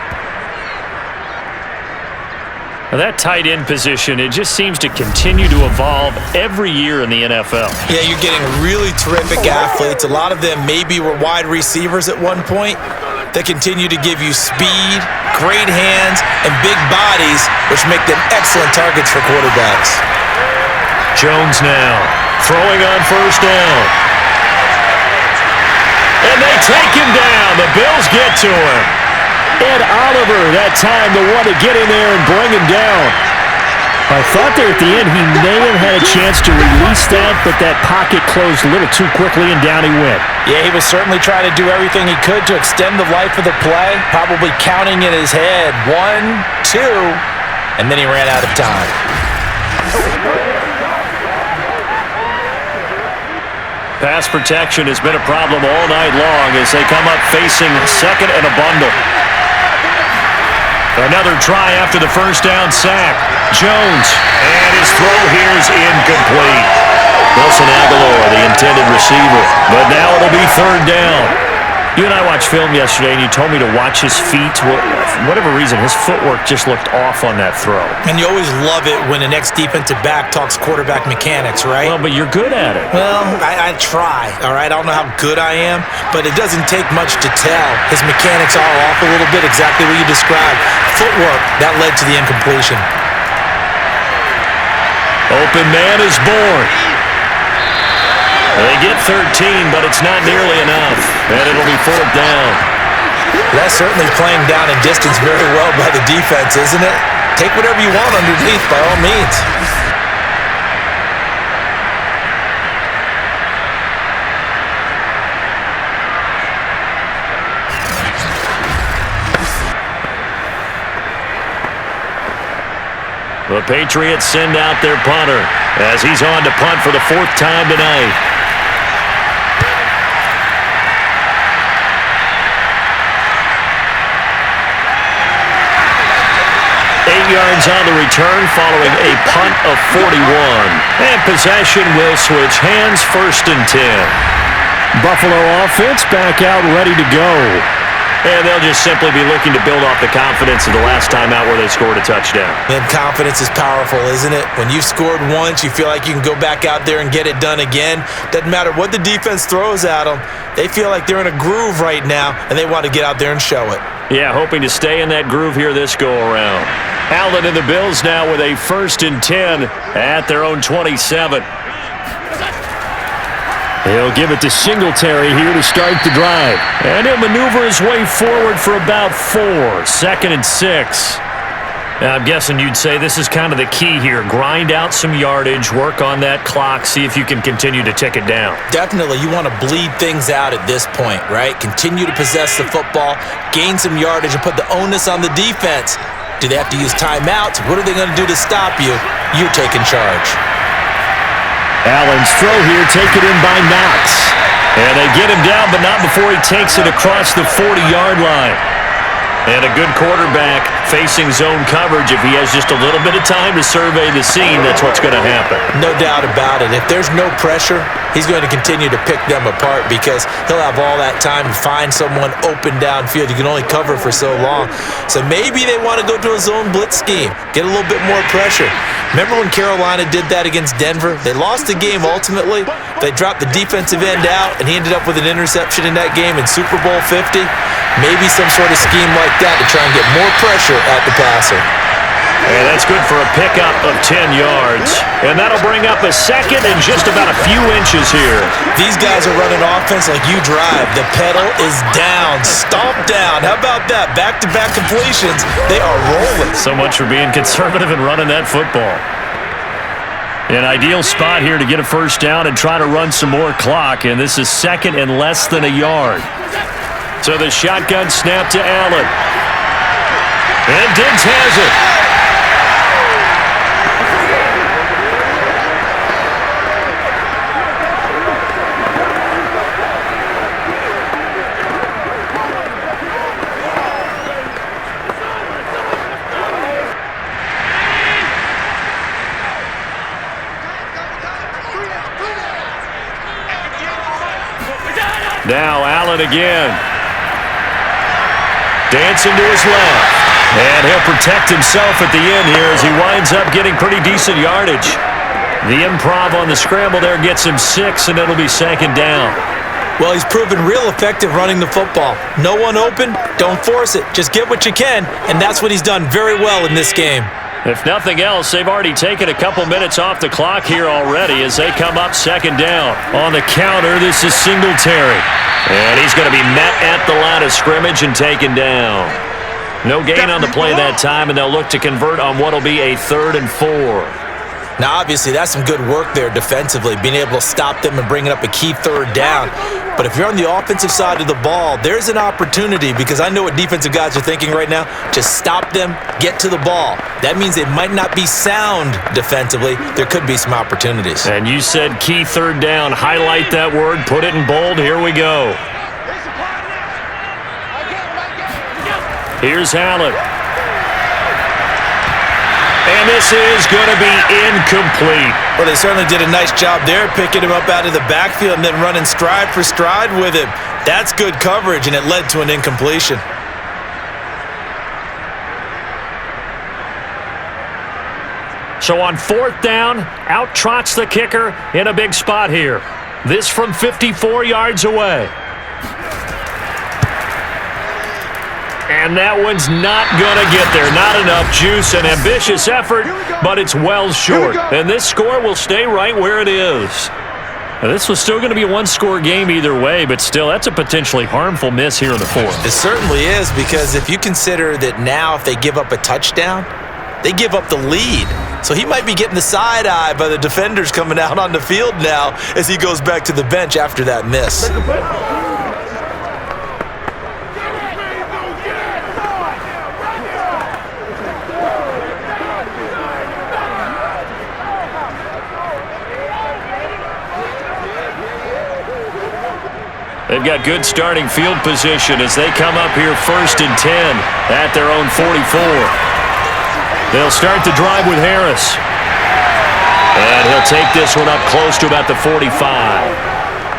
Now that tight end position, it just seems to continue to evolve every year in the NFL. Yeah, you're getting really terrific athletes. A lot of them maybe were wide receivers at one point. They continue to give you speed, great hands, and big bodies, which make them excellent targets for quarterbacks. Jones now, throwing on first down. And they take him down. The Bills get to him. Ed Oliver, that time, the one to get in there and bring him down. I thought there at the end he may have had a chance to release that, but that pocket closed a little too quickly, and down he went. Yeah, he was certainly trying to do everything he could to extend the life of the play, probably counting in his head 1, 2, and then he ran out of time. Pass protection has been a problem all night long as they come up facing second and a bundle. Another try after the first down sack. Jones, and his throw here is incomplete. Wilson Aguilar, the intended receiver, but now it'll be third down. You and I watched film yesterday, and you told me to watch his feet. Well, for whatever reason, his footwork just looked off on that throw. And you always love it when the next defensive back talks quarterback mechanics, right? Well, but you're good at it. Well, I try, all right? I don't know how good I am, but it doesn't take much to tell. His mechanics are off a little bit, exactly what you described. Footwork, that led to the incompletion. Open man is born. They get 13, but it's not nearly enough, and it'll be fourth down. That's certainly playing down in distance very well by the defense, isn't it? Take whatever you want underneath, by all means. The Patriots send out their punter as he's on to punt for the 4th time tonight. Yards on the return following a punt of 41. And possession will switch hands, 1st and 10. Buffalo offense back out ready to go. And they'll just simply be looking to build off the confidence of the last time out where they scored a touchdown. And confidence is powerful, isn't it? When you've scored once, you feel like you can go back out there and get it done again. Doesn't matter what the defense throws at them. They feel like they're in a groove right now, and they want to get out there and show it. Yeah, hoping to stay in that groove here this go-around. Allen and the Bills now with a 1st and 10 at their own 27. He'll give it to Singletary here to start the drive. And he'll maneuver his way forward for about 4. 2nd and 6. Now, I'm guessing you'd say this is kind of the key here. Grind out some yardage, work on that clock, see if you can continue to tick it down. Definitely, you want to bleed things out at this point, right? Continue to possess the football, gain some yardage, and put the onus on the defense. Do they have to use timeouts? What are they going to do to stop you? You're taking charge. Allen's throw here taken in by Knox. And they get him down, but not before he takes it across the 40-yard line. And a good quarterback facing zone coverage. If he has just a little bit of time to survey the scene, that's what's going to happen. No doubt about it. If there's no pressure, he's going to continue to pick them apart because he'll have all that time to find someone open downfield. You can only cover for so long. So maybe they want to go to a zone blitz scheme, get a little bit more pressure. Remember when Carolina did that against Denver? They lost the game ultimately. They dropped the defensive end out, and he ended up with an interception in that game in Super Bowl 50. Maybe some sort of scheme like that to try and get more pressure at the passer. And that's good for a pickup of 10 yards. And that'll bring up a 2nd and just about a few inches here. These guys are running offense like you drive. The pedal is down, stomp down. How about that? Back-to-back completions. They are rolling. So much for being conservative and running that football. An ideal spot here to get a 1st down and try to run some more clock. And this is 2nd and less than a yard. So the shotgun snap to Allen. And Diggs has it. Now Allen again. Dancing to his left. And he'll protect himself at the end here as he winds up getting pretty decent yardage. The improv on the scramble there gets him 6, and it'll be 2nd down. Well, he's proven real effective running the football. No one open, don't force it. Just get what you can, and that's what he's done very well in this game. If nothing else, they've already taken a couple minutes off the clock here already as they come up 2nd down. On the counter, this is Singletary. And he's going to be met at the line of scrimmage and taken down. No gain on the play that time, and they'll look to convert on what will be a 3rd and 4. Now, obviously, that's some good work there defensively, being able to stop them and bringing up a key 3rd down. But if you're on the offensive side of the ball, there's an opportunity because I know what defensive guys are thinking right now. Just stop them, get to the ball. That means they might not be sound defensively. There could be some opportunities. And you said key 3rd down. Highlight that word. Put it in bold. Here we go. Here's Allen. And this is going to be incomplete. Well, they certainly did a nice job there, picking him up out of the backfield and then running stride for stride with him. That's good coverage, and it led to an incompletion. So on 4th down, out trots the kicker in a big spot here. This from 54 yards away. And that one's not going to get there. Not enough juice, an ambitious effort, but it's well short. And this score will stay right where it is. Now, this was still going to be a one-score game either way, but still, that's a potentially harmful miss here in the 4th. It certainly is, because if you consider that now if they give up a touchdown, they give up the lead. So he might be getting the side eye by the defenders coming out on the field now as he goes back to the bench after that miss. They've got good starting field position as they come up here 1st and 10 at their own 44. They'll start the drive with Harris. And he'll take this one up close to about the 45.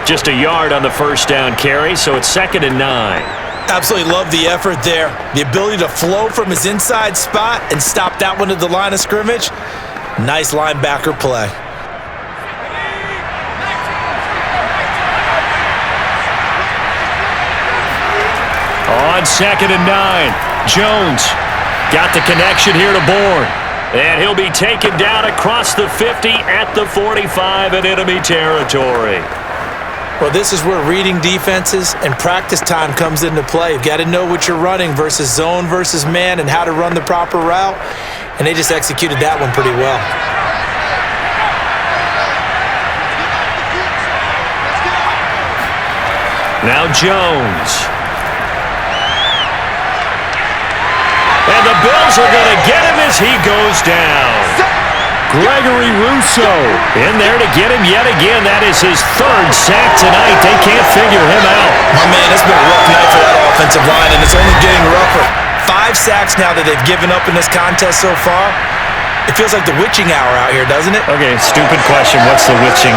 Just a yard on the 1st down carry, so it's 2nd and 9. Absolutely love the effort there. The ability to flow from his inside spot and stop that one at the line of scrimmage. Nice linebacker play. On 2nd and 9, Jones got the connection here to Bourne. And he'll be taken down across the 50 at the 45 in enemy territory. Well, this is where reading defenses and practice time comes into play. You've got to know what you're running versus zone versus man and how to run the proper route. And they just executed that one pretty well. Now Jones. And the Bills are going to get him as he goes down. Gregory Rousseau in there to get him yet again. That is his 3rd sack tonight. They can't figure him out. My man, it's been a rough night for that offensive line, and it's only getting rougher. 5 sacks now that they've given up in this contest so far. It feels like the witching hour out here, doesn't it? Okay, stupid question. What's the witching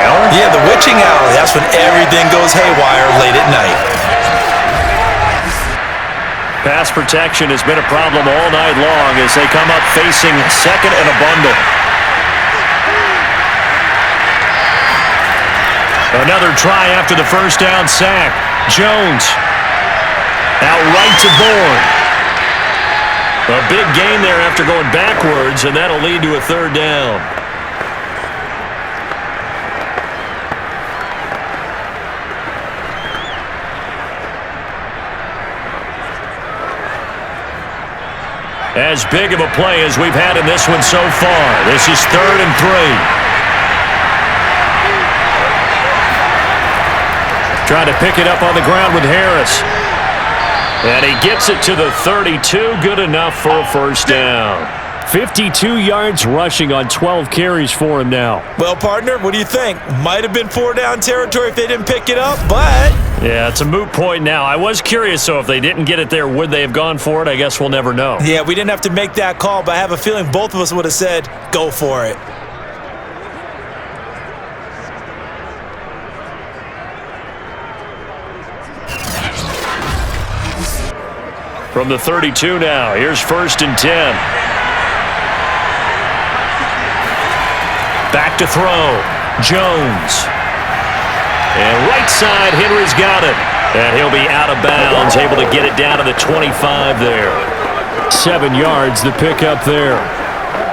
hour? Yeah, the witching hour. That's when everything goes haywire late at night. Pass protection has been a problem all night long as they come up facing 2nd and a bundle. Another try after the 1st down sack. Jones out right to Bourne. A big gain there after going backwards, and that'll lead to a 3rd down. As big of a play as we've had in this one so far. This is 3rd and 3. Trying to pick it up on the ground with Harris. And he gets it to the 32. Good enough for a 1st down. 52 yards rushing on 12 carries for him now. Well, partner, what do you think? Might have been 4-down territory if they didn't pick it up, but... Yeah, it's a moot point now. I was curious, so if they didn't get it there, would they have gone for it? I guess we'll never know. Yeah, we didn't have to make that call, but I have a feeling both of us would have said, go for it. From the 32 now, here's 1st and 10. Back to throw. Jones. And right side, Henry's got it. And he'll be out of bounds, able to get it down to the 25 there. 7 yards, the pickup there.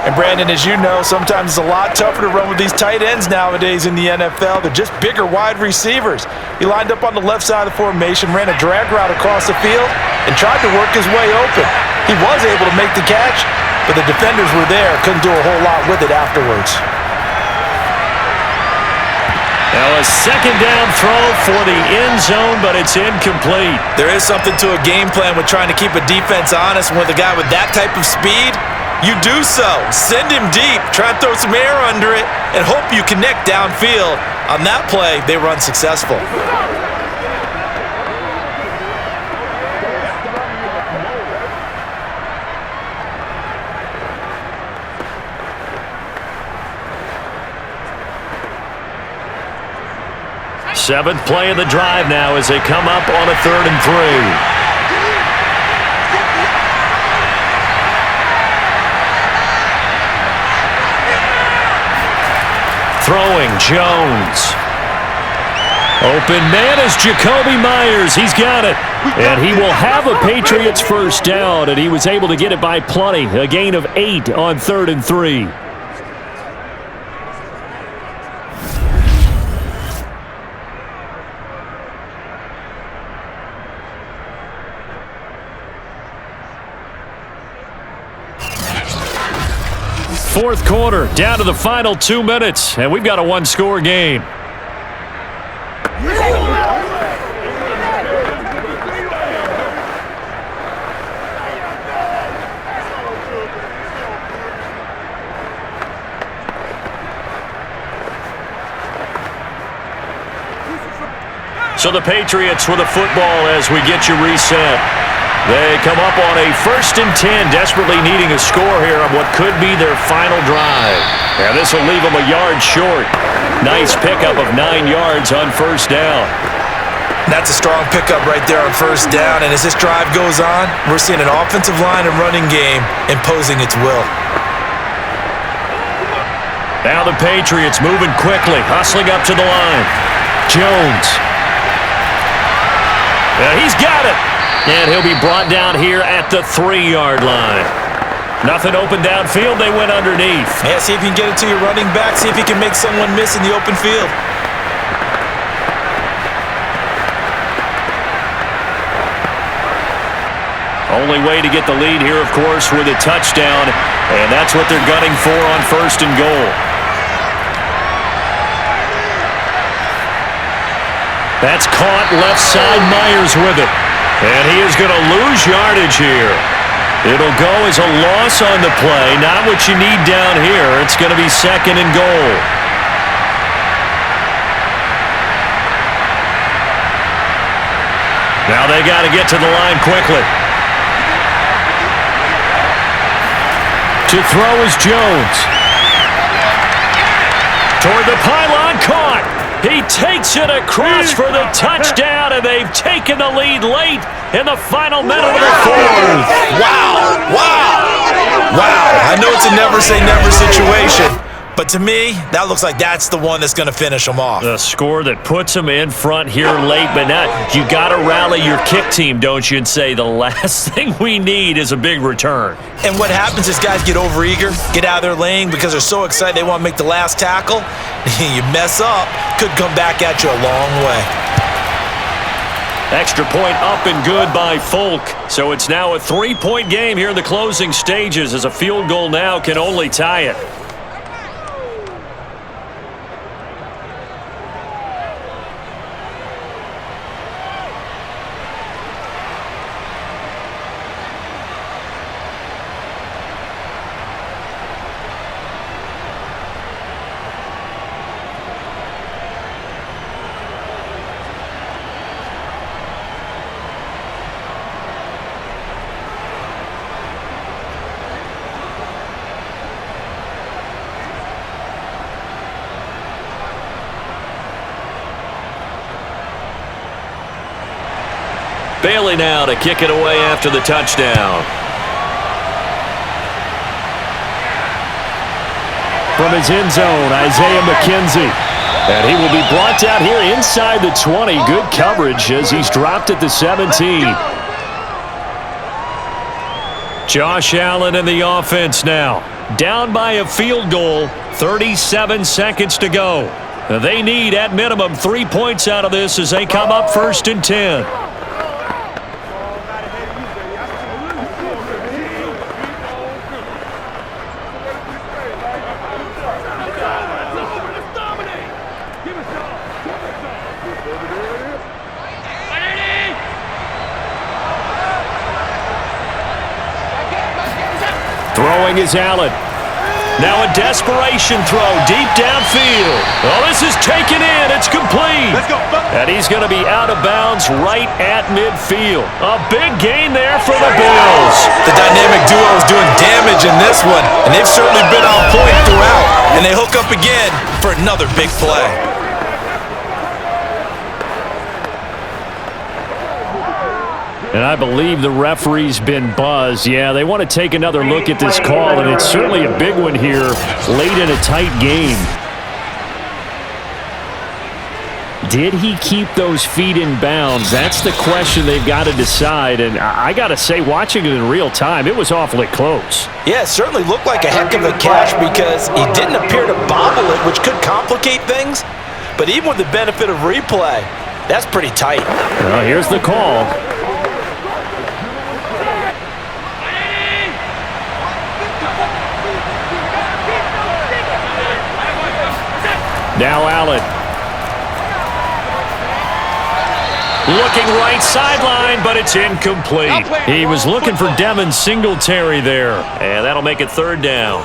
And Brandon, as you know, sometimes it's a lot tougher to run with these tight ends nowadays in the NFL. They're just bigger wide receivers. He lined up on the left side of the formation, ran a drag route across the field, and tried to work his way open. He was able to make the catch, but the defenders were there. Couldn't do a whole lot with it afterwards. Now a 2nd down throw for the end zone, but it's incomplete. There is something to a game plan with trying to keep a defense honest. With a guy with that type of speed, you do so. Send him deep, try and throw some air under it, and hope you connect downfield. On that play, they were unsuccessful. Seventh play of the drive now as they come up on a 3rd and 3. Throwing, Jones. Open man is Jacoby Myers. He's got it. And he will have a Patriots 1st down, and he was able to get it by plenty. A gain of 8 on 3rd and 3. Fourth quarter, down to the final 2 minutes, and we've got a 1-score game. So the Patriots with a football as we get you reset. They come up on a 1st and 10, desperately needing a score here on what could be their final drive. And this will leave them a yard short. Nice pickup of 9 yards on 1st down. That's a strong pickup right there on first down, and as this drive goes on, we're seeing an offensive line and running game imposing its will. Now the Patriots moving quickly, hustling up to the line. Jones. He's got it. And he'll be brought down here at the 3-yard line. Nothing open downfield. They went underneath. Yeah, see if you can get it to your running back. See if you can make someone miss in the open field. Only way to get the lead here, of course, with a touchdown. And that's what they're gunning for on 1st and goal. That's caught left side. Myers with it. And he is going to lose yardage here. It'll go as a loss on the play. Not what you need down here. It's going to be 2nd and goal. Now they got to get to the line quickly. To throw is Jones. Toward the pylon, caught. He takes it across for the touchdown, and they've taken the lead late in the final minute of the 4th. Wow, wow, wow. I know it's a never-say-never situation, but to me, that looks like that's the one that's going to finish them off. The score that puts them in front here late, but now you got to rally your kick team, don't you, and say the last thing we need is a big return. And what happens is guys get overeager, get out of their lane because they're so excited they want to make the last tackle. You mess up, could come back at you a long way. Extra point up and good by Folk. So it's now a 3-point game here in the closing stages, as a field goal now can only tie it. Bailey now to kick it away after the touchdown. From his end zone, Isaiah McKenzie. And he will be brought down here inside the 20. Good coverage as he's dropped at the 17. Josh Allen in the offense now. Down by a field goal, 37 seconds to go. They need, at minimum, 3 points out of this as they come up 1st and 10. Throwing is Allen. Now a desperation throw deep downfield. Oh, this is taken in. It's complete. Let's go. And he's going to be out of bounds right at midfield. A big gain there for the Bills. The dynamic duo is doing damage in this one, and they've certainly been on point throughout. And they hook up again for another big play. And I believe the referee's been buzzed. Yeah, they want to take another look at this call, and it's certainly a big one here late in a tight game. Did he keep those feet in bounds? That's the question they've got to decide. And I got to say, watching it in real time, it was awfully close. Yeah, it certainly looked like a heck of a catch because he didn't appear to bobble it, which could complicate things. But even with the benefit of replay, that's pretty tight. Well, here's the call. Now Allen. Looking right sideline, but it's incomplete. He was looking for Devin Singletary there. And that'll make it 3rd down.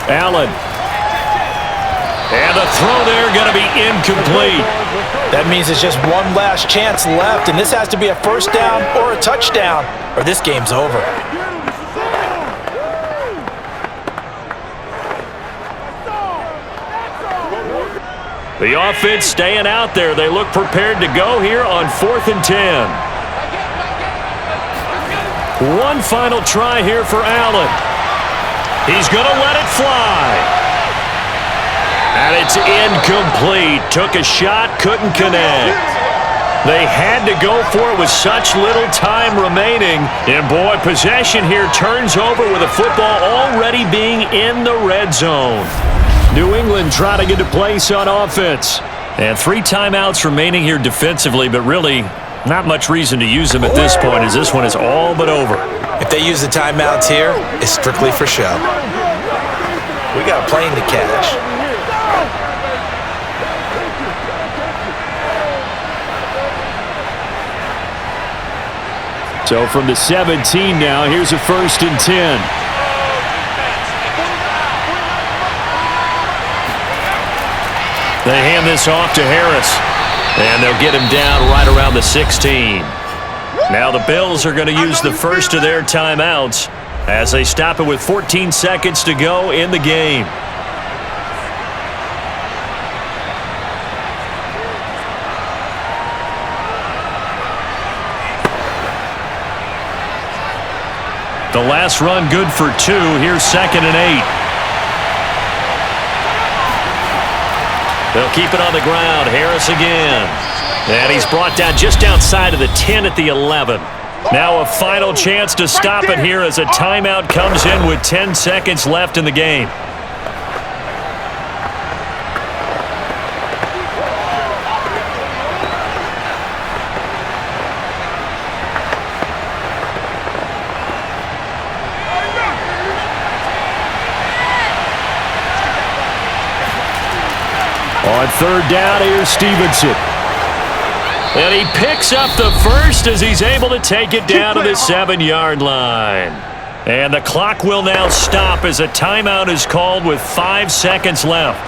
Allen. And the throw there going to be incomplete. That means it's just one last chance left, and this has to be a first down or a touchdown, or this game's over. The offense staying out there. They look prepared to go here on 4th and 10. One final try here for Allen. He's going to let it fly. And it's incomplete. Took a shot, couldn't connect. They had to go for it with such little time remaining. And boy, possession here turns over with the football already being in the red zone. New England trying to get a place on offense. And 3 timeouts remaining here defensively, but really not much reason to use them at this point as this one is all but over. If they use the timeouts here, it's strictly for show. We got a plane to catch. So from the 17 now, here's a 1st and 10. They hand this off to Harris. And they'll get him down right around the 16. Now the Bills are going to use the first of their timeouts as they stop it with 14 seconds to go in the game. The last run good for 2. Here's 2nd and 8. They'll keep it on the ground. Harris again. And he's brought down just outside of the 10 at the 11. Now a final chance to stop it here as a timeout comes in with 10 seconds left in the game. On 3rd down, here's Stevenson. And he picks up the first as he's able to take it down to the 7-yard line. And the clock will now stop as a timeout is called with 5 seconds left.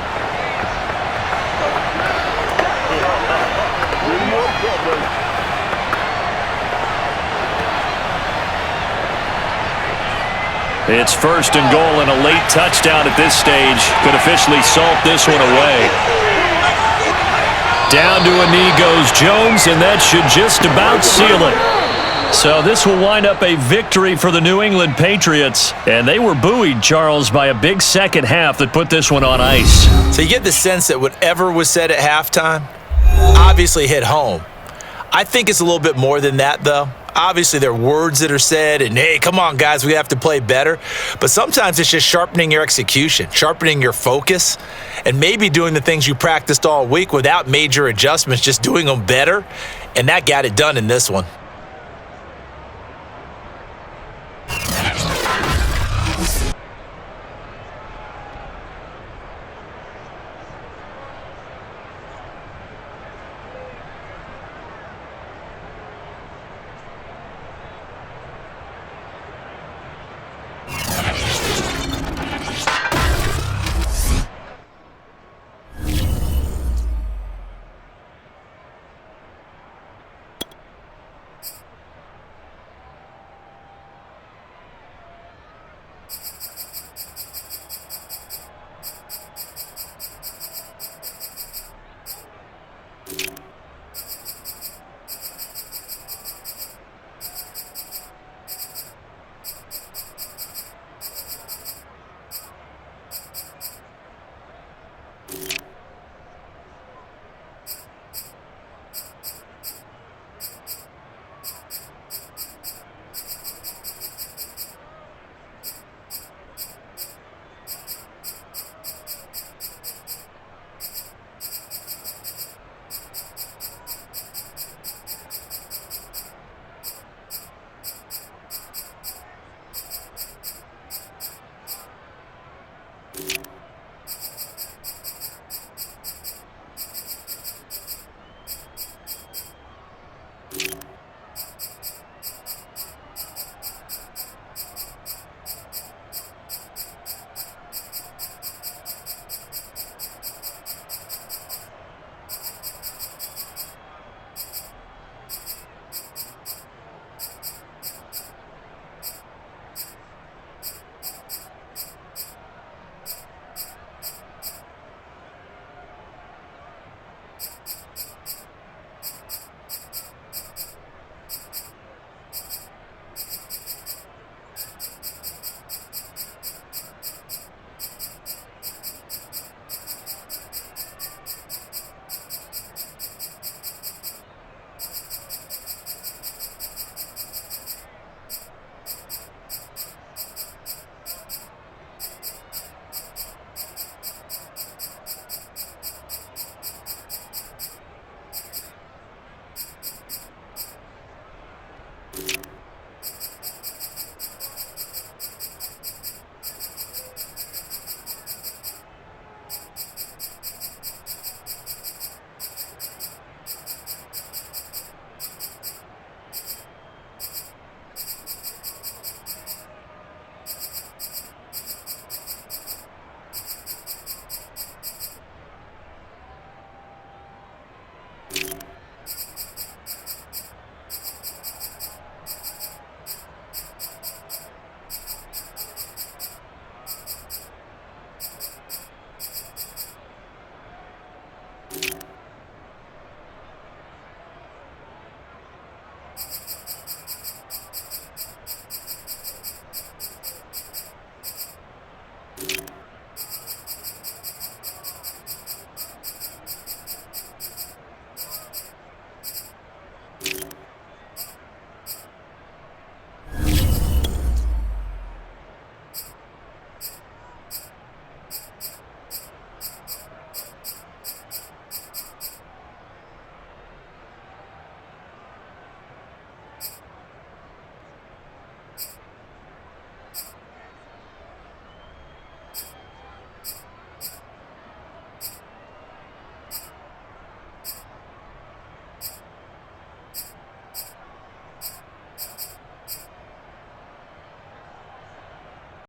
It's 1st and goal, and a late touchdown at this stage could officially salt this one away. Down to a knee goes Jones, and that should just about seal it. So this will wind up a victory for the New England Patriots, and they were buoyed, Charles, by a big second half that put this one on ice. So you get the sense that whatever was said at halftime obviously hit home. I think it's a little bit more than that, though. Obviously, there are words that are said, and hey, come on, guys, we have to play better. But sometimes it's just sharpening your execution, sharpening your focus, and maybe doing the things you practiced all week without major adjustments, just doing them better. And that got it done in this one.